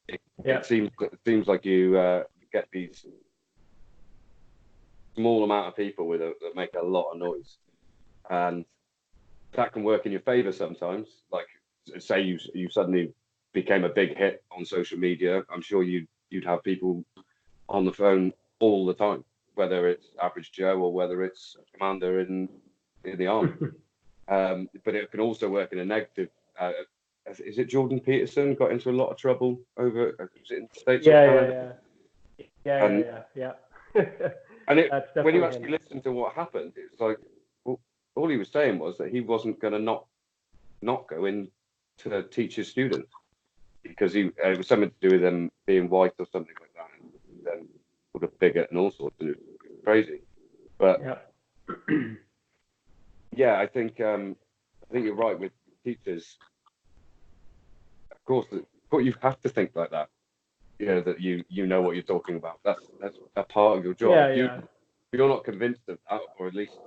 It seems like you get these small amount of people that make a lot of noise, and that can work in your favor sometimes. Like, say you suddenly became a big hit on social media, I'm sure you'd have people on the phone all the time, whether it's average Joe or whether it's a commander in the army. But it can also work in a negative. Is it Jordan Peterson got into a lot of trouble over? Was it in the States? Yeah. And when you actually listen to what happened, it's like, well, all he was saying was that he wasn't going to not go in to teach his students because it was something to do with them being white or something like that, and then sort of bigot and all sorts of crazy. But yeah, I think you're right with teachers. Of course, you have to think like that. That you know what you're talking about. That's a part of your job. If you're not convinced of that, or at least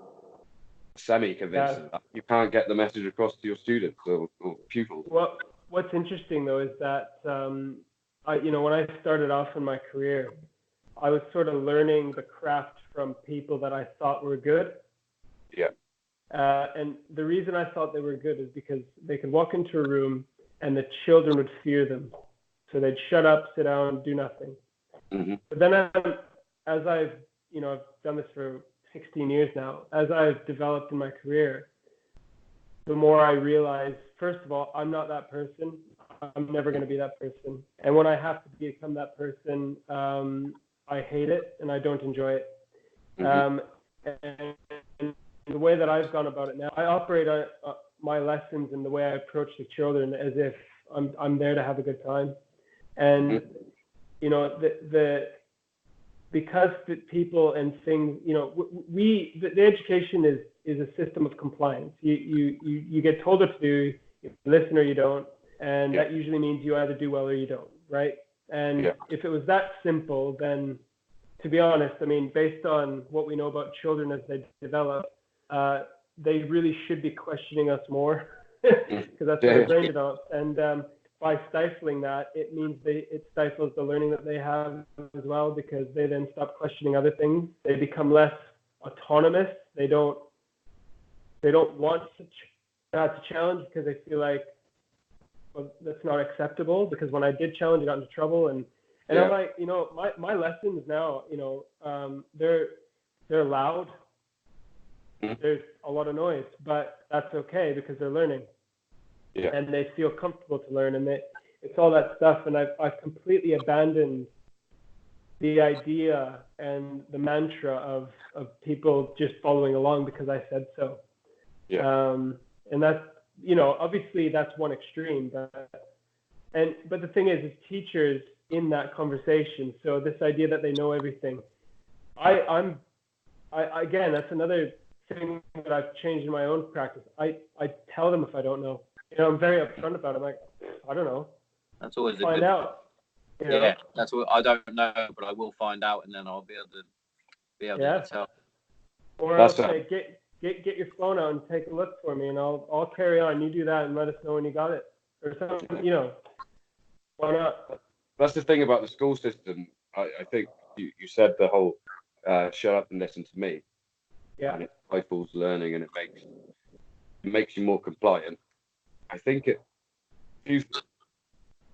semi-convinced of that, you can't get the message across to your students or pupils. Well, what's interesting though is that when I started off in my career, I was sort of learning the craft from people that I thought were good. Yeah. And the reason I thought they were good is because they could walk into a room and the children would fear them. So they'd shut up, sit down, do nothing. Mm-hmm. But then as I've done this for 16 years now, as I've developed in my career, the more I realize, first of all, I'm not that person. I'm never going to be that person. And when I have to become that person, I hate it and I don't enjoy it. And the way that I've gone about it now, I operate my lessons and the way I approach the children as if I'm there to have a good time. And because the people and things, the education is a system of compliance. You get told what to do, you listen or you don't, and that usually means you either do well or you don't, right? And if it was that simple, then to be honest, I mean, based on what we know about children as they develop, they really should be questioning us more because that's how their brain develops. And by stifling that, it means it stifles the learning that they have as well, because they then stop questioning other things. They become less autonomous. They don't want to challenge because they feel like, well, that's not acceptable. Because when I did challenge, I got into trouble, and I'm like, my lessons now, they're loud. There's a lot of noise, but that's okay because they're learning. Yeah. And they feel comfortable to learn, and it's all that stuff. And I've completely abandoned the idea and the mantra of people just following along because I said so. Yeah. And that's, obviously that's one extreme, but the thing is teachers in that conversation. So this idea that they know everything, again, that's another thing that I've changed in my own practice. I tell them if I don't know. I'm very upfront about it. I'm like, I don't know. That's always find out. Yeah, that's what I don't know, but I will find out, and then I'll be able to tell. Or I'll say, get your phone out and take a look for me, and I'll carry on. You do that and let us know when you got it, or something. Why not? That's the thing about the school system. I think you said the whole shut up and listen to me. Yeah. And it stifles learning, and it makes you more compliant. I think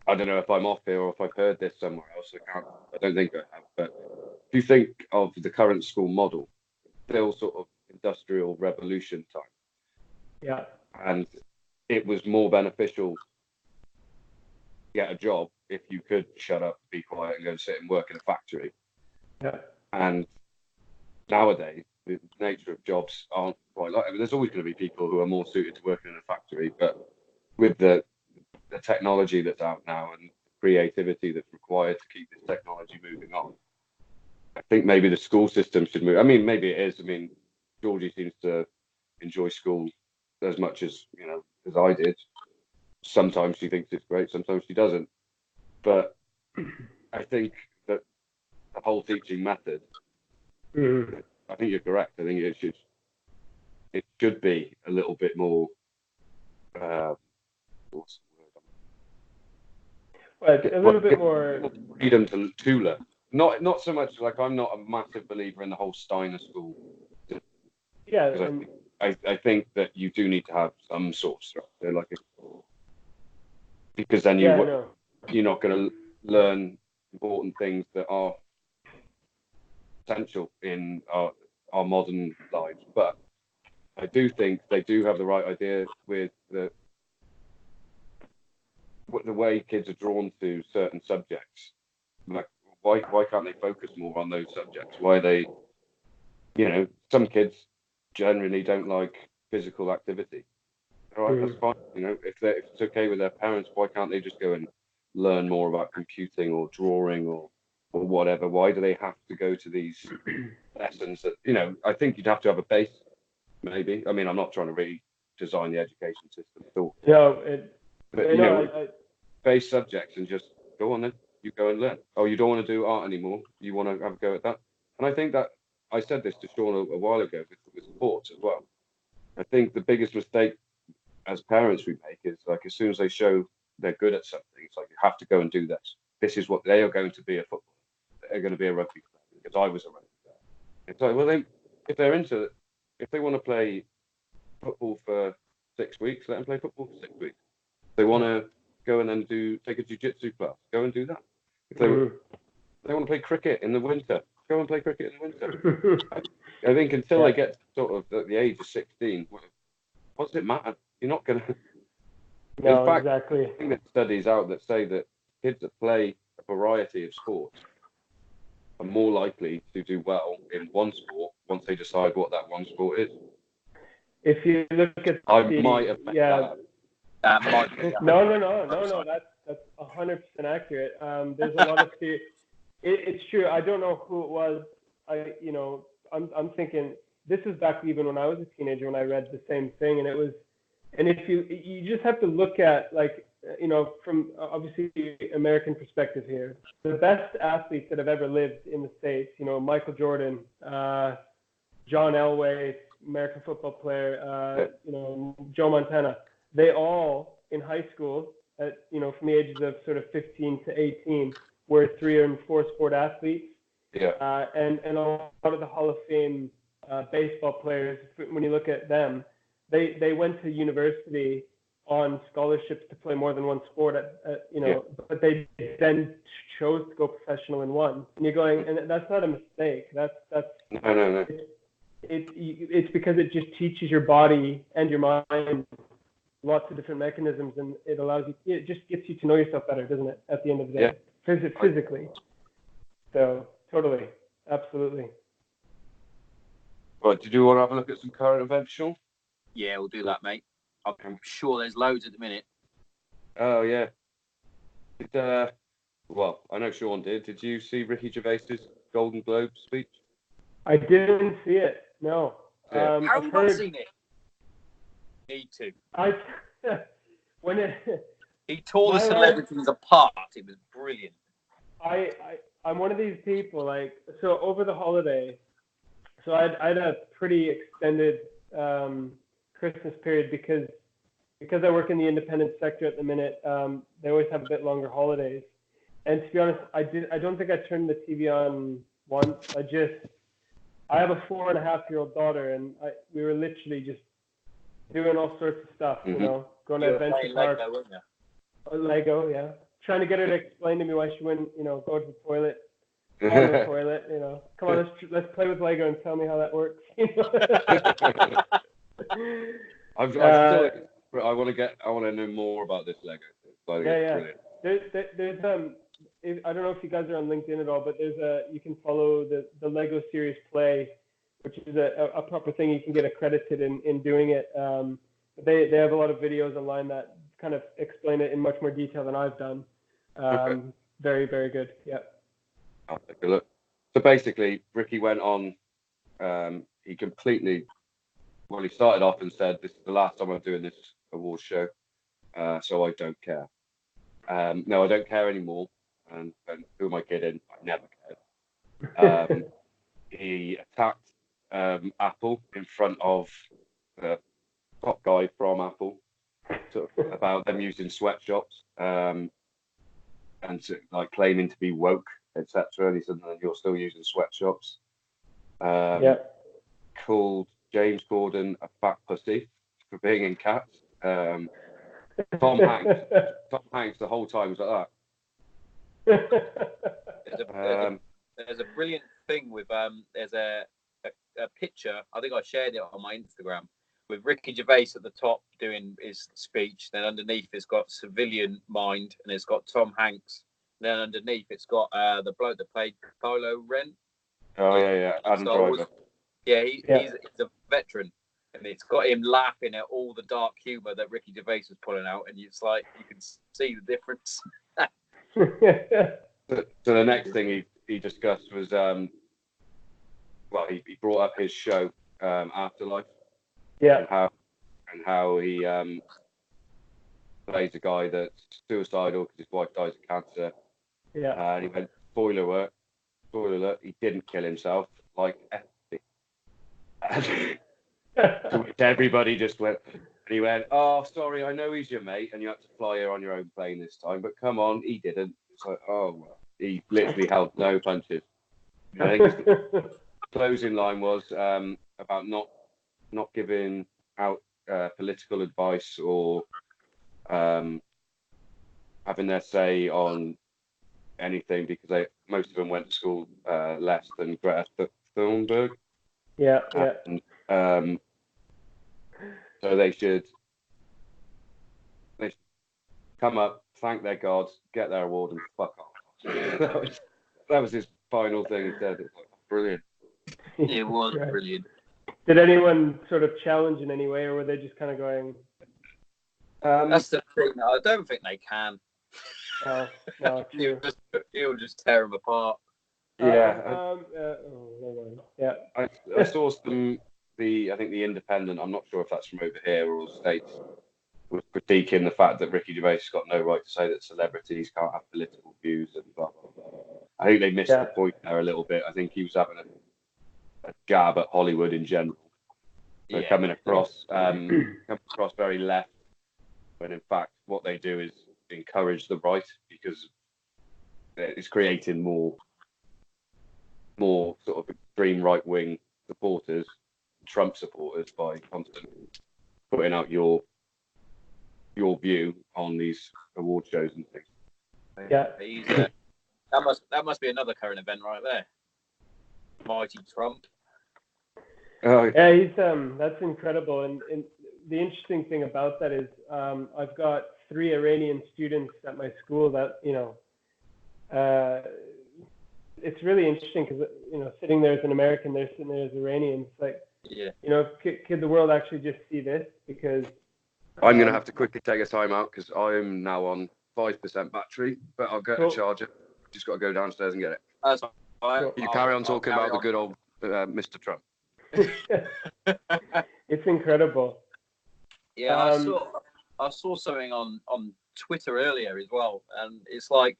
I don't know if I'm off here or if I've heard this somewhere else. I don't think I have. But if you think of the current school model, still sort of industrial revolution time. Yeah. And it was more beneficial to get a job if you could shut up, be quiet, and go sit and work in a factory. Yeah. And nowadays, the nature of jobs aren't quite like. I mean, there's always going to be people who are more suited to working in a factory, but with the technology that's out now and creativity that's required to keep this technology moving on, I think maybe the school system should move. I mean, maybe it is. I mean, Georgie seems to enjoy school as much as as I did. Sometimes she thinks it's great, sometimes she doesn't. But I think that the whole teaching method, I think you're correct. I think it should be a little bit more. What's the word? A little bit more freedom to learn. Not so much like I'm not a massive believer in the whole Steiner school. Yeah. I think that you do need to have some sort of structure, because then you're not going to learn important things that are essential in our modern lives. But I do think they do have the right idea with the way kids are drawn to certain subjects. Like, why can't they focus more on those subjects? Why they, some kids generally don't like physical activity. All right, that's fine. If it's okay with their parents, why can't they just go and learn more about computing or drawing or whatever? Why do they have to go to these lessons that, I think you'd have to have a base, maybe. I mean, I'm not trying to redesign the education system at all. No, base subjects and just go on then. You go and learn. Oh, you don't want to do art anymore. You want to have a go at that. And I think that I said this to Sean a while ago with sports as well. I think the biggest mistake as parents we make is like, as soon as they show they're good at something, it's like, you have to go and do this. This is what they are going to be a footballer. They're going to be a rugby player because I was a rugby player. It's like, well, if they want to play football for 6 weeks, let them play football for 6 weeks. If they want to go and then take a jiu-jitsu class, go and do that. If they want to play cricket in the winter, go and play cricket in the winter. I think until they get sort of at the age of 16, what does it matter? You're not going to. No, in fact, exactly. I think there's studies out that say that kids that play a variety of sports are more likely to do well in one sport once they decide what that one sport is. If you look at might have messed that might be. No. That's 100% accurate. There's a lot of theory. It's true. I don't know who it was. I'm thinking this is back even when I was a teenager when I read the same thing, and if you just have to look at from obviously American perspective here, the best athletes that have ever lived in the States, Michael Jordan, John Elway, American football player, Joe Montana, they all in high school at from the ages of sort of 15 to 18 were 3 and 4 sport athletes. Yeah. And a lot of the Hall of Fame baseball players, when you look at them, they went to university on scholarships to play more than one sport but they then chose to go professional in one. And you're going, and that's not a mistake. That's no. It's because it just teaches your body and your mind lots of different mechanisms, and it just gets you to know yourself better, doesn't it? At the end of the day, physically. So totally, absolutely. Right, did you want to have a look at some current events, Sean? Yeah, we'll do that, mate. I'm sure there's loads at the minute. Oh yeah. Well, I know Sean did. Did you see Ricky Gervais's Golden Globe speech? I didn't see it. No. Yeah. How have you not seen it? Need to. He tore the celebrities apart. It was brilliant. I'm one of these people, so over the holiday, so I had a pretty extended Christmas period because I work in the independent sector at the minute. They always have a bit longer holidays, and to be honest, I don't think I turned the TV on once. I have a 4.5-year-old daughter, and we were literally just doing all sorts of stuff, going to adventure parks. Lego, yeah. Trying to get her to explain to me why she wouldn't, go to the toilet, on the toilet, Come on, let's play with Lego and tell me how that works. I want to know more about this Lego thing. There's I don't know if you guys are on LinkedIn at all, but you can follow the Lego series Play, which is a proper thing. You can get accredited in doing it. They have a lot of videos online that kind of explain it in much more detail than I've done. Very, very good. Yeah. I'll take a look. So basically, Ricky went on. He completely Well, he started off and said, "This is the last time I'm doing this awards show, so I don't care." No, I don't care anymore. And who am I kidding? I never cared. He attacked Apple in front of the top guy from Apple, sort of about them using sweatshops, and like claiming to be woke, etc. And he said, "You're still using sweatshops." Called James Corden a fat pussy for being in Cats. Tom Hanks the whole time was like that. There's a brilliant thing with there's a picture, I think I shared it on my Instagram, with Ricky Gervais at the top doing his speech. Then underneath it's got Civilian Mind, and it's got Tom Hanks. Then underneath it's got the bloke that played Kylo Ren. Oh yeah, Adam Driver. Yeah, he's a veteran, and it's got him laughing at all the dark humour that Ricky Gervais was pulling out, and it's like you can see the difference. So the next thing he discussed was he brought up his show Afterlife. Yeah. And how he plays a guy that's suicidal because his wife dies of cancer. Yeah. And he went, spoiler alert, he didn't kill himself, like to which everybody just went, and he went, "Oh, sorry, I know he's your mate, and you had to fly here on your own plane this time, but come on, he didn't." It's like, oh, well, he literally held no punches. I think his closing line was about not giving out political advice or having their say on anything, because most of them went to school less than Greta Thunberg. Yeah. And, so they should come up, thank their gods, get their award, and fuck off. that was his final thing he said. It's like, brilliant. It was brilliant. Did anyone sort of challenge in any way, or were they just kind of going? That's the thing. I don't think they can. No, true. You'll just tear them apart. Yeah. Yeah. I saw some. I think the Independent. I'm not sure if that's from over here or States, was critiquing the fact that Ricky Gervais has got no right to say that celebrities can't have political views and blah blah blah. I think they missed the point there a little bit. I think he was having a jab at Hollywood in general. So coming across very left, when in fact what they do is encourage the right, because it's creating more sort of extreme right wing supporters, Trump supporters, by constantly putting out your view on these award shows and things. Yeah, that must be another current event right there. Mighty Trump. Oh yeah, he's that's incredible. And the interesting thing about that is I've got 3 Iranian students at my school that it's really interesting because sitting there as an American, they're sitting there as Iranians. Like, could the world actually just see this? Because I'm going to have to quickly take a time out because I'm now on 5% battery, but I'll get a charger. Just got to go downstairs and get it. That's fine. You carry on talking about the good old Mr. Trump. It's incredible. Yeah, I saw something on Twitter earlier as well, and it's like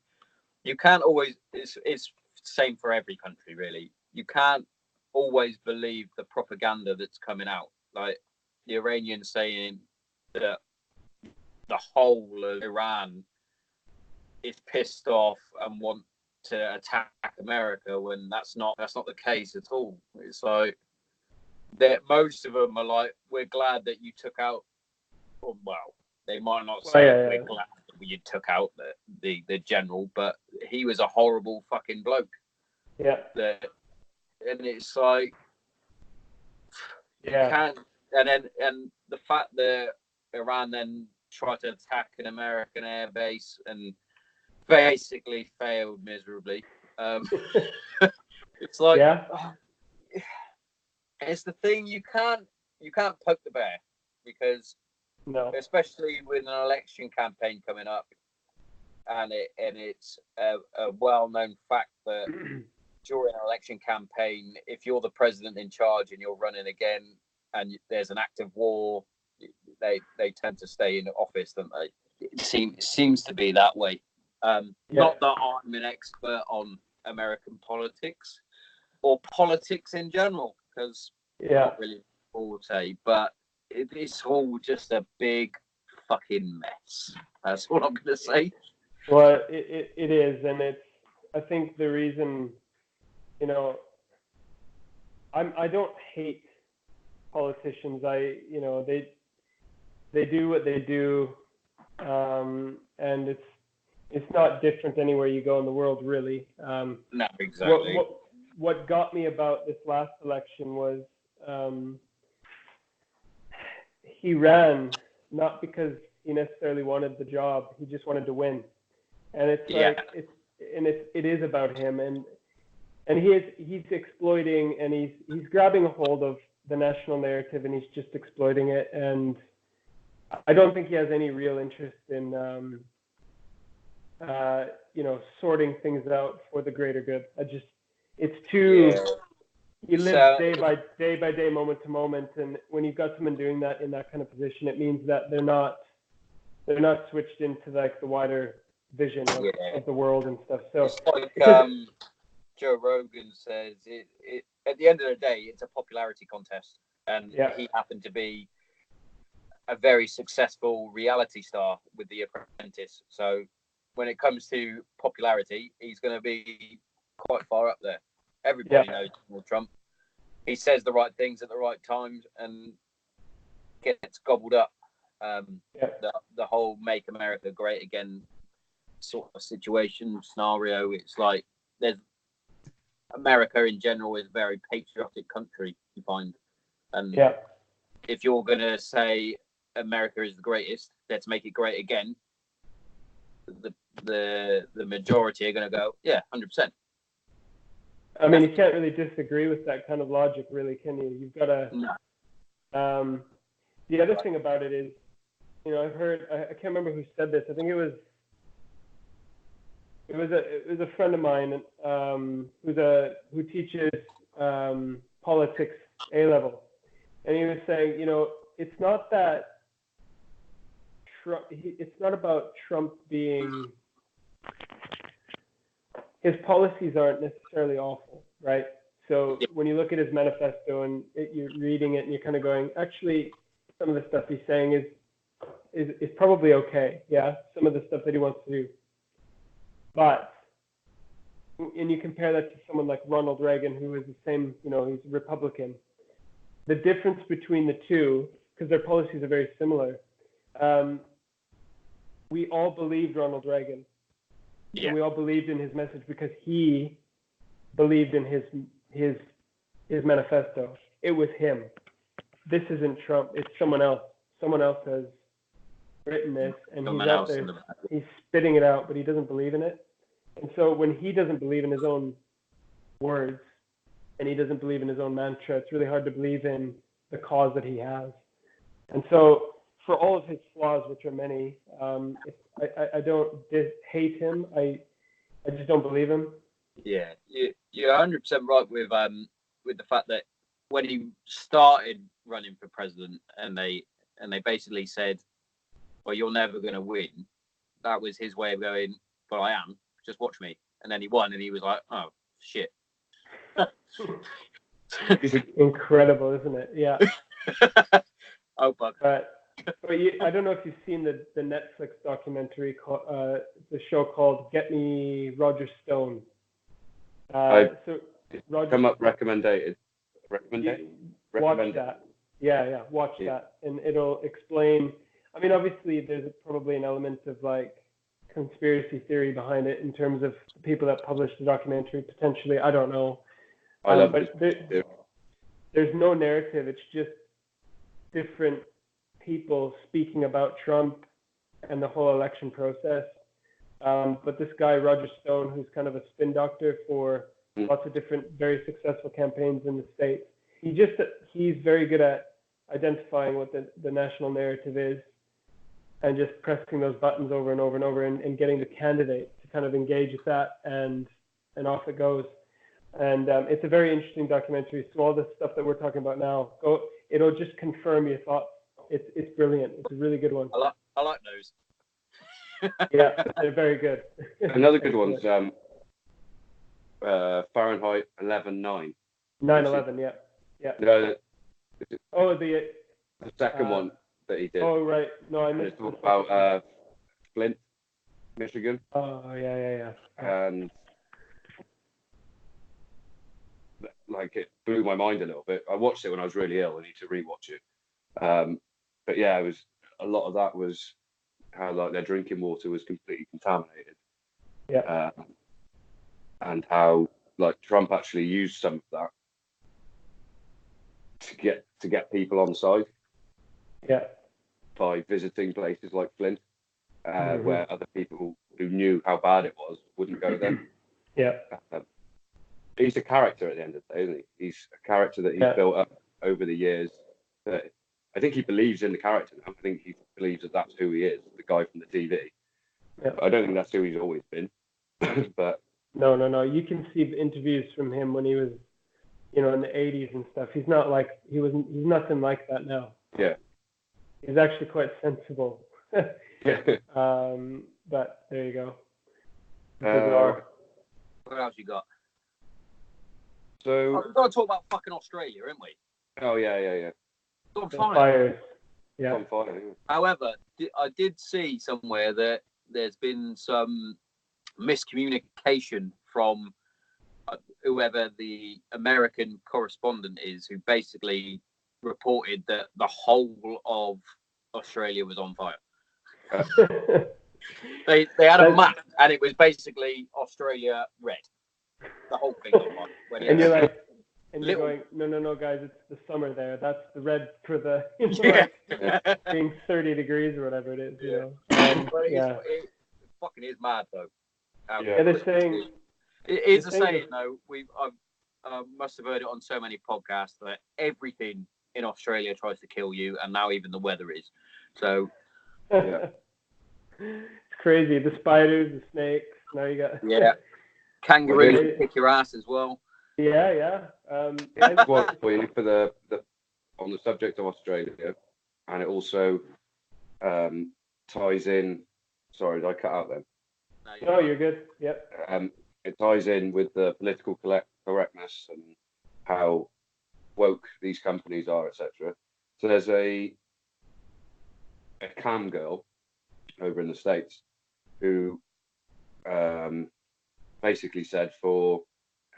you can't always. It's the same for every country, really. You can't always believe the propaganda that's coming out. Like the Iranians saying that the whole of Iran is pissed off and want to attack America, when that's not the case at all. It's like that most of them are like, we're glad that you took out. Well, they might not say we're glad that you took out the general, but he was a horrible fucking bloke. Yeah. And it's like, you can't. And the fact that Iran then tried to attack an American air base and basically failed miserably. It's like, it's the thing, you can't poke the bear, because especially with an election campaign coming up, and it's a well-known fact that during an election campaign, if you're the president in charge and you're running again and there's an active war, they tend to stay in office, don't they? It seems to be that way. Not that I'm an expert on American politics or politics in general, because not really forte, but it's all just a big fucking mess. That's what I'm going to say. Well, it is, and I think the reason, I don't hate politicians. They do what they do, and it's not different anywhere you go in the world, really. No, exactly. What got me about this last election was he ran not because he necessarily wanted the job; he just wanted to win, and it is about him, and he's exploiting, and he's grabbing a hold of the national narrative, and he's just exploiting it, and I don't think he has any real interest in sorting things out for the greater good. It's too. He lives day by day, moment to moment, and when you've got someone doing that in that kind of position, it means that they're not switched into like the wider vision of the world and stuff. So it's like Joe Rogan says, it at the end of the day, it's a popularity contest, and he happened to be a very successful reality star with The Apprentice. So when it comes to popularity, he's going to be quite far up there. Everybody knows Donald Trump. He says the right things at the right times and gets gobbled up. The whole "Make America Great Again" sort of scenario. It's like America in general is a very patriotic country, you find, and if you're going to say America is the greatest, let's make it great again, the majority are going to go 100%. I mean, you can't really disagree with that kind of logic, really, can you? You've got to. No. The other thing about it is, I've heard. I can't remember who said this. I think it was a friend of mine who teaches politics A-level, and he was saying, it's not that Trump. It's not about Trump being. His policies aren't necessarily awful, right? So when you look at his manifesto and you're reading it and you're kind of going, actually, some of the stuff he's saying is probably okay. Yeah, some of the stuff that he wants to do. But, and you compare that to someone like Ronald Reagan, who is the same, he's a Republican. The difference between the two, because their policies are very similar, we all believed Ronald Reagan. And we all believed in his message because he believed in his manifesto. It was him. This isn't Trump. It's someone else. Someone else has written this, and he's out there. He's spitting it out, but he doesn't believe in it. And so when he doesn't believe in his own words, and he doesn't believe in his own mantra, it's really hard to believe in the cause that he has. And so for all of his flaws, which are many, I don't hate him. I just don't believe him. Yeah, you're 100% right with the fact that when he started running for president, and they basically said, "Well, you're never going to win," that was his way of going, "But I am. Just watch me." And then he won, and he was like, "Oh shit." Incredible, isn't it? Yeah. Oh, fuck. But I don't know if you've seen the Netflix documentary, the show called "Get Me Roger Stone." Come up recommended. Watch that. Yeah, watch that, and it'll explain. I mean, obviously, there's probably an element of like conspiracy theory behind it in terms of the people that published the documentary. Potentially, I don't know. But there's no narrative. It's just different people speaking about Trump and the whole election process. But this guy, Roger Stone, who's kind of a spin doctor for lots of different very successful campaigns in the States, he's very good at identifying what the national narrative is and just pressing those buttons over and over and over and getting the candidate to kind of engage with that, and off it goes. And it's a very interesting documentary. So all the stuff that we're talking about now, it'll just confirm your thoughts. It's brilliant. It's a really good one. I like those. Yeah, they're very good. Another good one's Fahrenheit 11/9. 9/11, yeah. No, Oh, the second one that he did. Oh, right. No, I missed. It's about Flint, Michigan. Oh, yeah. And like, it blew my mind a little bit. I watched it when I was really ill. I need to rewatch it. But yeah, it was a lot of that was how like their drinking water was completely contaminated. Yeah. And how like Trump actually used some of that to get people on side. Yeah. By visiting places like Flint, where other people who knew how bad it was wouldn't go there. Yeah. He's a character at the end of the day, isn't he? He's a character that he's built up over the years. That I think he believes in the character now. I think he believes that that's who he is, the guy from the TV. Yeah. I don't think that's who he's always been. But no. You can see the interviews from him when he was, in the 80s and stuff. He's not like he's nothing like that now. Yeah. He's actually quite sensible. But there you go. What else you got? So we've got to talk about fucking Australia, haven't we? Oh yeah. It's on fire. Yeah. It's on fire. However, I did see somewhere that there's been some miscommunication from whoever the American correspondent is, who basically reported that the whole of Australia was on fire. They had a map, and it was basically Australia red. The whole thing on fire. And you're like, you're going, no, guys, it's the summer there. That's the red for the being 30 degrees or whatever it is. It fucking is mad though. They're saying it is a saying though. I must have heard it on so many podcasts that everything in Australia tries to kill you, and now even the weather is. So it's crazy. The spiders, the snakes. Now you got kangaroos kick your ass as well. Yeah. What for you for the on the subject of Australia, and it also ties in. Sorry, did I cut out then? No, you're good. Yep. It ties in with the political correctness and how woke these companies are, etc. So there's a cam girl over in the States who basically said for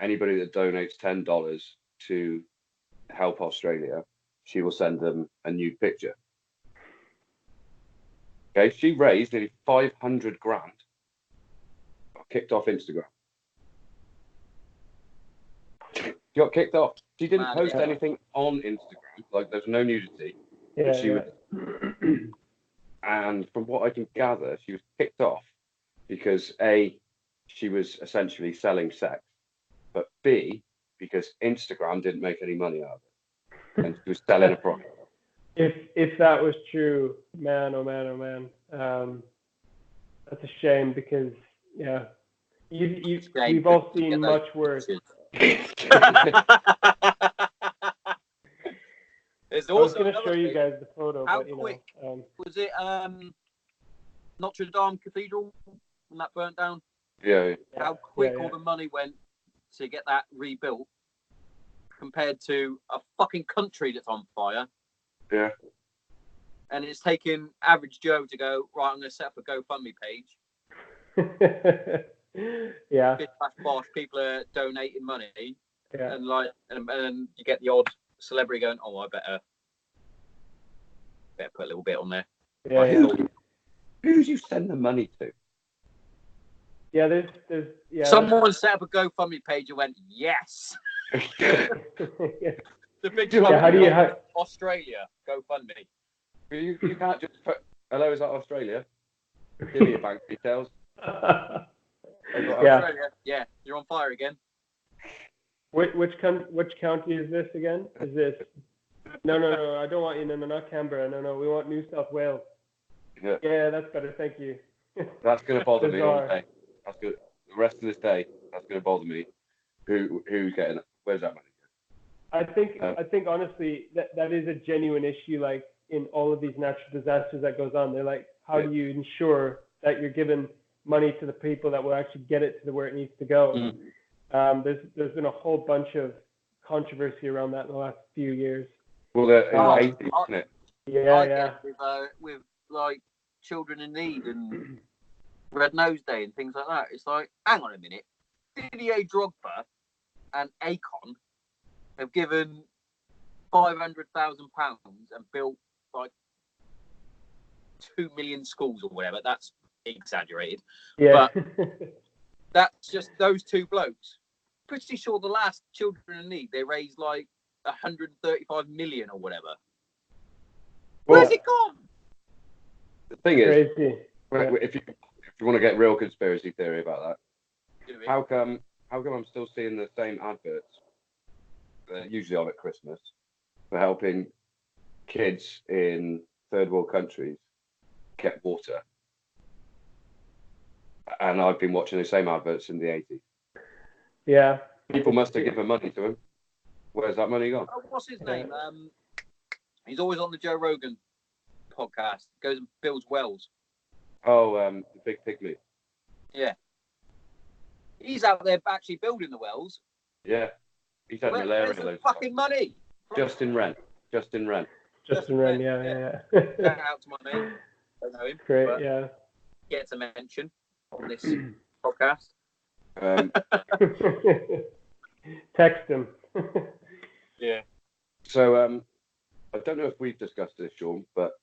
anybody that donates $10 to help Australia, she will send them a nude picture. Okay, she raised nearly 500 grand, kicked off Instagram. She got kicked off. She didn't post anything on Instagram, like there's no nudity. And from what I can gather, she was kicked off because A, she was essentially selling sex, but B, because Instagram didn't make any money out of it, and she was selling a product. If that was true, man, oh man, that's a shame because we've all seen much worse. There's I was going to show you guys the photo. How quick was it? Notre Dame Cathedral when that burnt down? Yeah. How quick all the money went to get that rebuilt compared to a fucking country that's on fire. Yeah. And it's taking average Joe to go, right, I'm going to set up a GoFundMe page. Bish bash bosh, people are donating money. Yeah. And you get the odd celebrity going, oh, I better put a little bit on there. Who did you send the money to? Yeah, there's someone set up a GoFundMe page and went, yes. The big Australia GoFundMe. You can't just put, hello, is that Australia? Give me your bank details. Australia. Yeah, you're on fire again. Which county is this again? Is this? No, I don't want you. No, not Canberra. No, we want New South Wales. Yeah, that's better. Thank you. That's going to bother me all day. That's good. The rest of this day, that's going to bother me. Who's getting it? Where's that money? I think honestly that is a genuine issue. Like in all of these natural disasters that goes on, they're like, how do you ensure that you're giving money to the people that will actually get it to where it needs to go? There's been a whole bunch of controversy around that in the last few years. Well, they're 80, isn't it? Yeah. With like children in need and Red Nose Day and things like that. It's like, hang on a minute, Didier Drogba and Akon have given £500,000 and built like 2 million schools or whatever. That's exaggerated. Yeah. But that's just those two blokes. Pretty sure the last children in need, they raised like 135 million or whatever. Where's it gone? The thing is, crazy. If you want to get real conspiracy theory about that, how come I'm still seeing the same adverts, usually on at Christmas, for helping kids in third world countries get water? And I've been watching the same adverts in the 80s. Yeah. People must have given money to him. Where's that money gone? Oh, what's his name? He's always on the Joe Rogan podcast. Goes and builds wells. Oh, the Big Pygmy. Yeah. He's out there actually building the wells. Yeah. He's had malaria. Where's the fucking money? Justin Wren, yeah. Shout out to my mate. Don't know him. Great, yeah. Gets a mention on this podcast. Text him. Yeah. So, I don't know if we've discussed this, Sean, but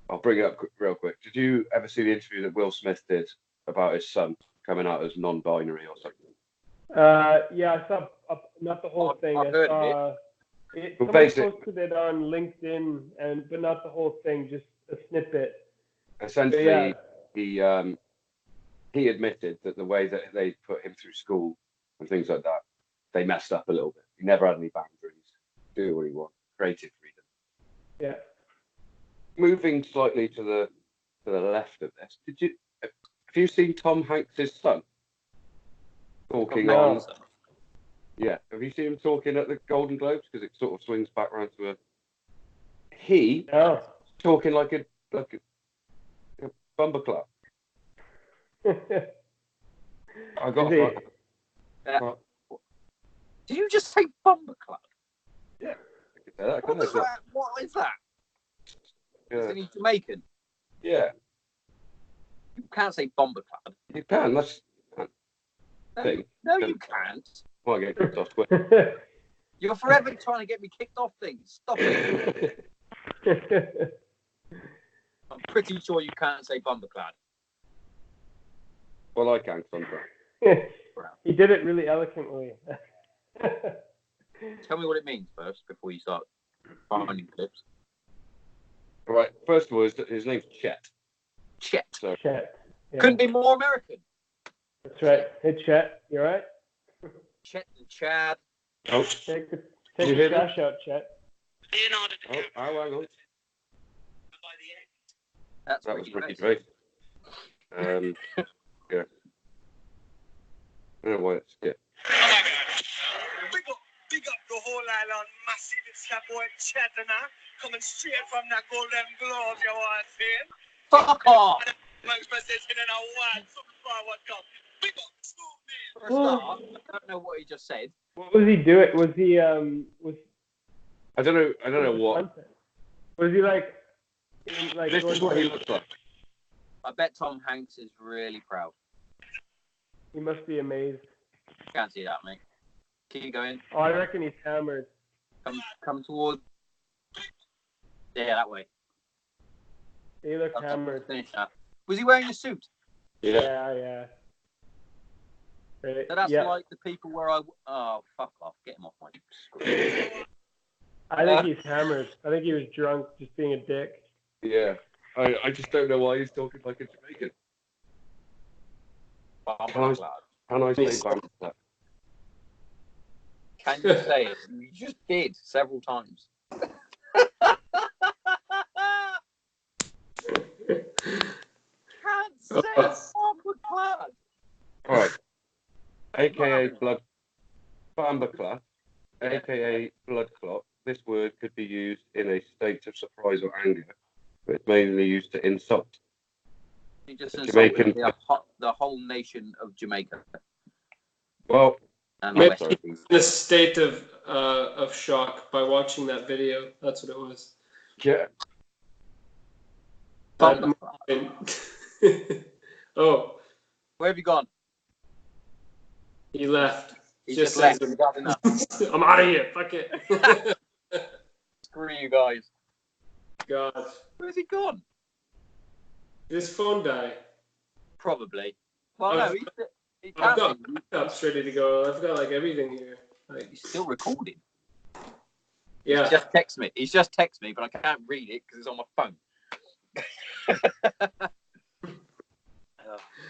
I'll bring it up real quick. Did you ever see the interview that Will Smith did about his son coming out as non-binary or something? Yeah, I saw not the whole thing. I've heard of it. Well, Someone posted it on LinkedIn, but not the whole thing, just a snippet. Essentially, he admitted that the way that they put him through school and things like that, they messed up a little bit. He never had any boundaries. Do what he wants. Creative freedom. Yeah. Moving slightly to the left of this, have you seen Tom Hanks' son talking on? Yeah, have you seen him talking at the Golden Globes? Because it sort of swings back around to talking like a bumper. I got. Did you just say Bumper Club? Yeah. What is that? Yeah. Is he Jamaican? Yeah. You can't say Bomber Club. You can. That's thing. No, you can't. Might get kicked off quick. You're forever trying to get me kicked off things. Stop it. I'm pretty sure you can't say Bomber Club. Well, I can sometimes. He did it really eloquently. Tell me what it means first before you start finding clips. Right. First of all, his name's Chet. Chet. So, Chet. Yeah. Couldn't be more American. That's right. Hey, Chet. You all right? Chet and Chad. Oh. Take the trash out, Chet. Hang on. That was Ricky Gervais. Yeah. I don't know why it's yeah. Big up the whole island, massive. It's that boy Chet and coming straight from that Golden Globe, you want to see? Fuck off! Man's message in a while, so forward come. Big up, for a start, I don't know what he just said. What was he doing? Was he I don't know what. Was he like This is what he looks like. I bet Tom Hanks is really proud. He must be amazed. Can't see that, mate. Keep going. Oh, I reckon he's hammered. Come towards. Yeah, that way. He looked hammered. Finish that. Was he wearing a suit? Yeah. Right. So that's like the people where oh, fuck off. Get him off my screen. I think he's hammered. I think he was drunk, just being a dick. Yeah. I just don't know why he's talking like a Jamaican. Can I say Bumper? Can you say it? You just did several times. Can't say Bumper Club. Alright. AKA Blood Bumper Club aka blood clot. This word could be used in a state of surprise or anger, but it's mainly used to insult. You just insulted the whole nation of Jamaica. Well, and maybe in a state of shock by watching that video. That's what it was. Yeah. Oh. Where have you gone? He left. He just left. I'm out of here. Fuck it. Screw you guys. God. Where's he gone? Did his phone die? Probably. Well, no, he I've got backups ready to go. I've got like everything here. Like, he's still recording. Yeah. He's just text me, but I can't read it because it's on my phone.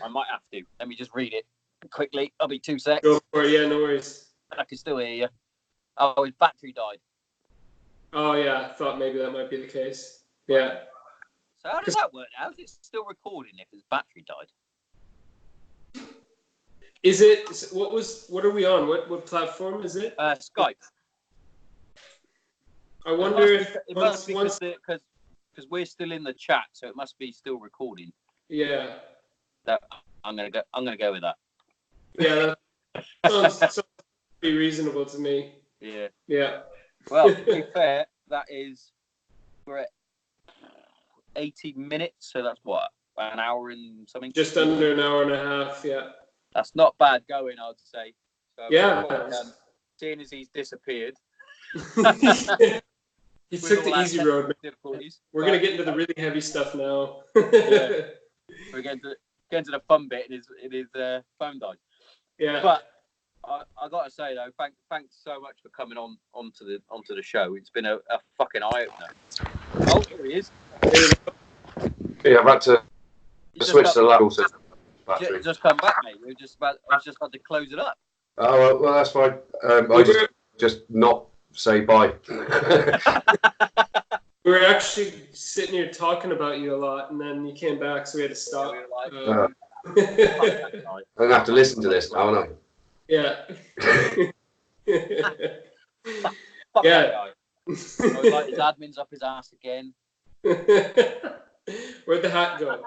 I might have to. Let me just read it quickly. I'll be 2 seconds. Go for it. Yeah, no worries. I can still hear you. Oh, his battery died. Oh, yeah. I thought maybe that might be the case. Yeah. So how does that work? How is it still recording if his battery died? Is it? What are we on? What platform is it? Skype. I wonder if it must be because we're still in the chat, so it must be still recording. Yeah. I'm gonna go with that. Yeah, that sounds pretty reasonable to me. Yeah. Yeah. Well, to be fair, we're at 80 minutes, so that's what, an hour and something. Just under an hour and a half. Yeah. That's not bad going, I'd say. So yeah. Seeing as he's disappeared. He took the easy road. We're going to get into the really heavy stuff now. Yeah. We're getting to the fun bit, and his phone died. Yeah. But I got to say, though, thanks so much for coming onto the show. It's been a fucking eye-opener. Oh, there he is. Yeah, I've had to switch to the laptop system. Just come back, mate. I was just about to close it up. Oh, well, that's fine. I just not say bye. We were actually sitting here talking about you a lot, and then you came back, so we had to stop. I'm gonna have to listen to this now, aren't I? Yeah. Fuck yeah. That guy. I was like, his admin's up his ass again. Where'd the hat go?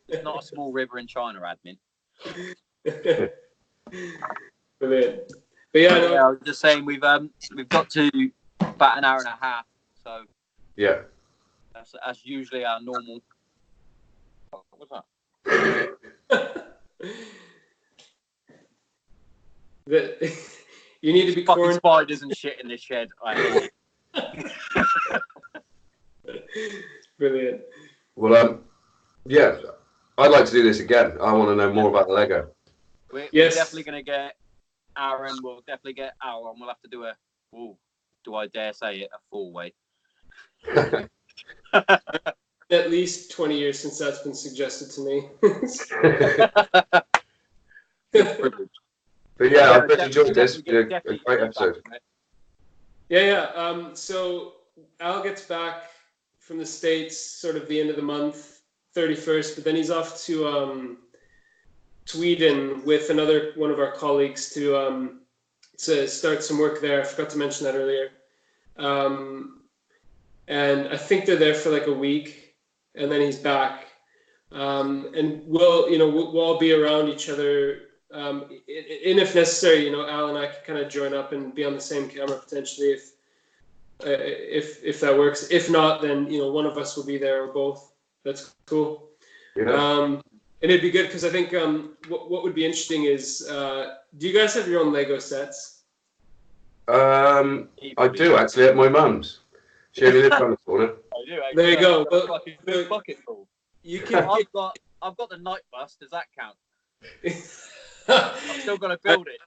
It's not a small river in China, admin. Brilliant. But yeah, I was just saying we've got to about an hour and a half, so yeah, that's usually our normal. What's that? You need to be fucking spiders and shit in this shed. Brilliant. Well, yeah, I'd like to do this again. I want to know more about the Lego. We're definitely going to get Aaron. We'll definitely get Al, and we'll have to do a. Ooh, do I dare say it? A 4-way. At least 20 years since that's been suggested to me. But yeah, I've really enjoyed this. It's been a great episode. Yeah. So Al gets back from the States sort of the end of the month, 31st, but then he's off to Sweden with another one of our colleagues to start some work there. I forgot to mention that earlier. And I think they're there for like a week, and then he's back. And we'll all be around each other. And if necessary, Al and I can kind of join up and be on the same camera potentially if that works. If not, then one of us will be there or both. That's cool. Yeah. And it'd be good because I think what would be interesting is, do you guys have your own Lego sets? I do actually at my mum's. She only lives around the corner. I do. There you go. Bucket full. You can. I've got the night bus. Does that count? I'm still gonna build it.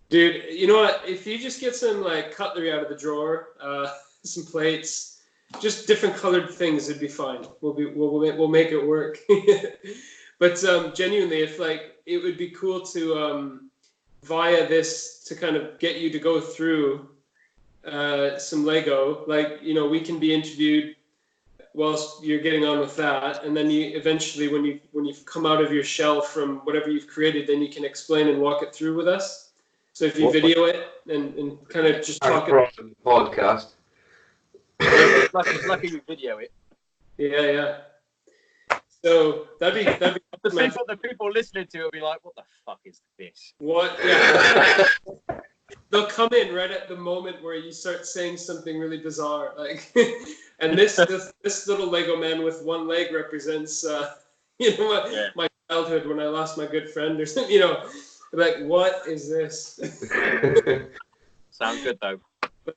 Dude, you know what? If you just get some like cutlery out of the drawer, some plates, just different colored things, it'd be fine. We'll make it work. But genuinely, if it would be cool to via this to kind of get you to go through some Lego, we can be interviewed whilst you're getting on with that, and then you eventually, when you've come out of your shell from whatever you've created, then you can explain and walk it through with us. So if you video it and kind of just talk about the podcast. It's lucky you video it. Yeah. So that'd be the people listening to it will be like, what the fuck is this? What? Yeah. They'll come in right at the moment where you start saying something really bizarre, like, and this little Lego man with one leg represents, my childhood when I lost my good friend or something. Like, what is this? Sounds good though.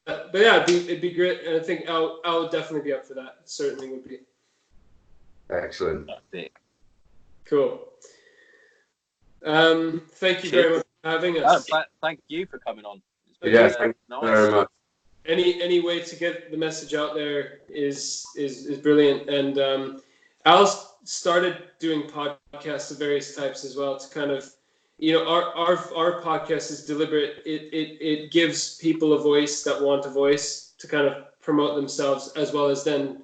But yeah, it'd be great, and I think Al would definitely be up for that. Certainly would be. Excellent. That's it. Cool. Thank you very much for having us. Thank you for coming on. Yes, thank you very much. Any way to get the message out there is brilliant. And Al's started doing podcasts of various types as well to kind of, our podcast is deliberate. It gives people a voice that want a voice to kind of promote themselves, as well as then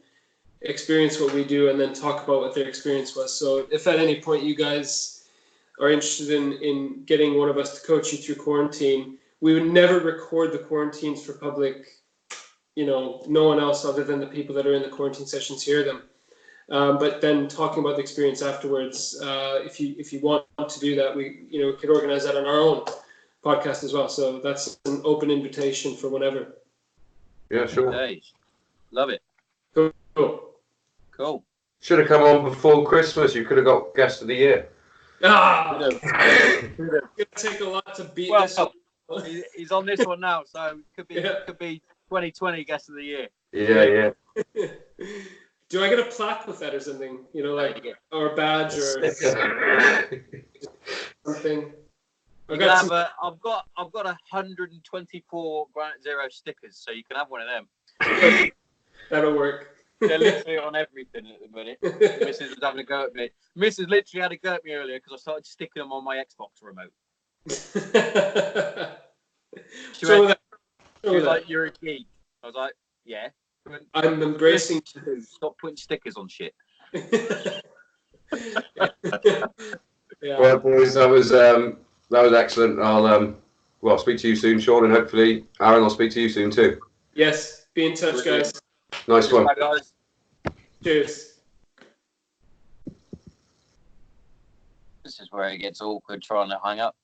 experience what we do and then talk about what their experience was. So if at any point you guys are interested in getting one of us to coach you through quarantine, we would never record the quarantines for public. No one else other than the people that are in the quarantine sessions hear them. But then talking about the experience afterwards, if you want to do that, we could organize that on our own podcast as well. So that's an open invitation for whenever. Yeah, sure. Nice. Love it. Cool. Should have come on before Christmas. You could have got guest of the year. It's gonna take a lot to beat this. He's on this one now, so could be 2020 guest of the year. Yeah. Do I get a plaque with that or something? Or a badge or something? I've got 124 Granite Zero stickers, so you can have one of them. That'll work. They're literally on everything at the minute. Mrs. was having a go at me. Mrs. literally had a go at me earlier because I started sticking them on my Xbox remote. She was like, "You're a geek." I was like, "Yeah." I'm embracing. Stop putting stickers on shit. Yeah. Well, boys, that was excellent. I'll speak to you soon, Sean, and hopefully, Aaron, I'll speak to you soon too. Yes, be in touch, guys. Nice one. Bye, guys. Cheers. This is where it gets awkward trying to hang up.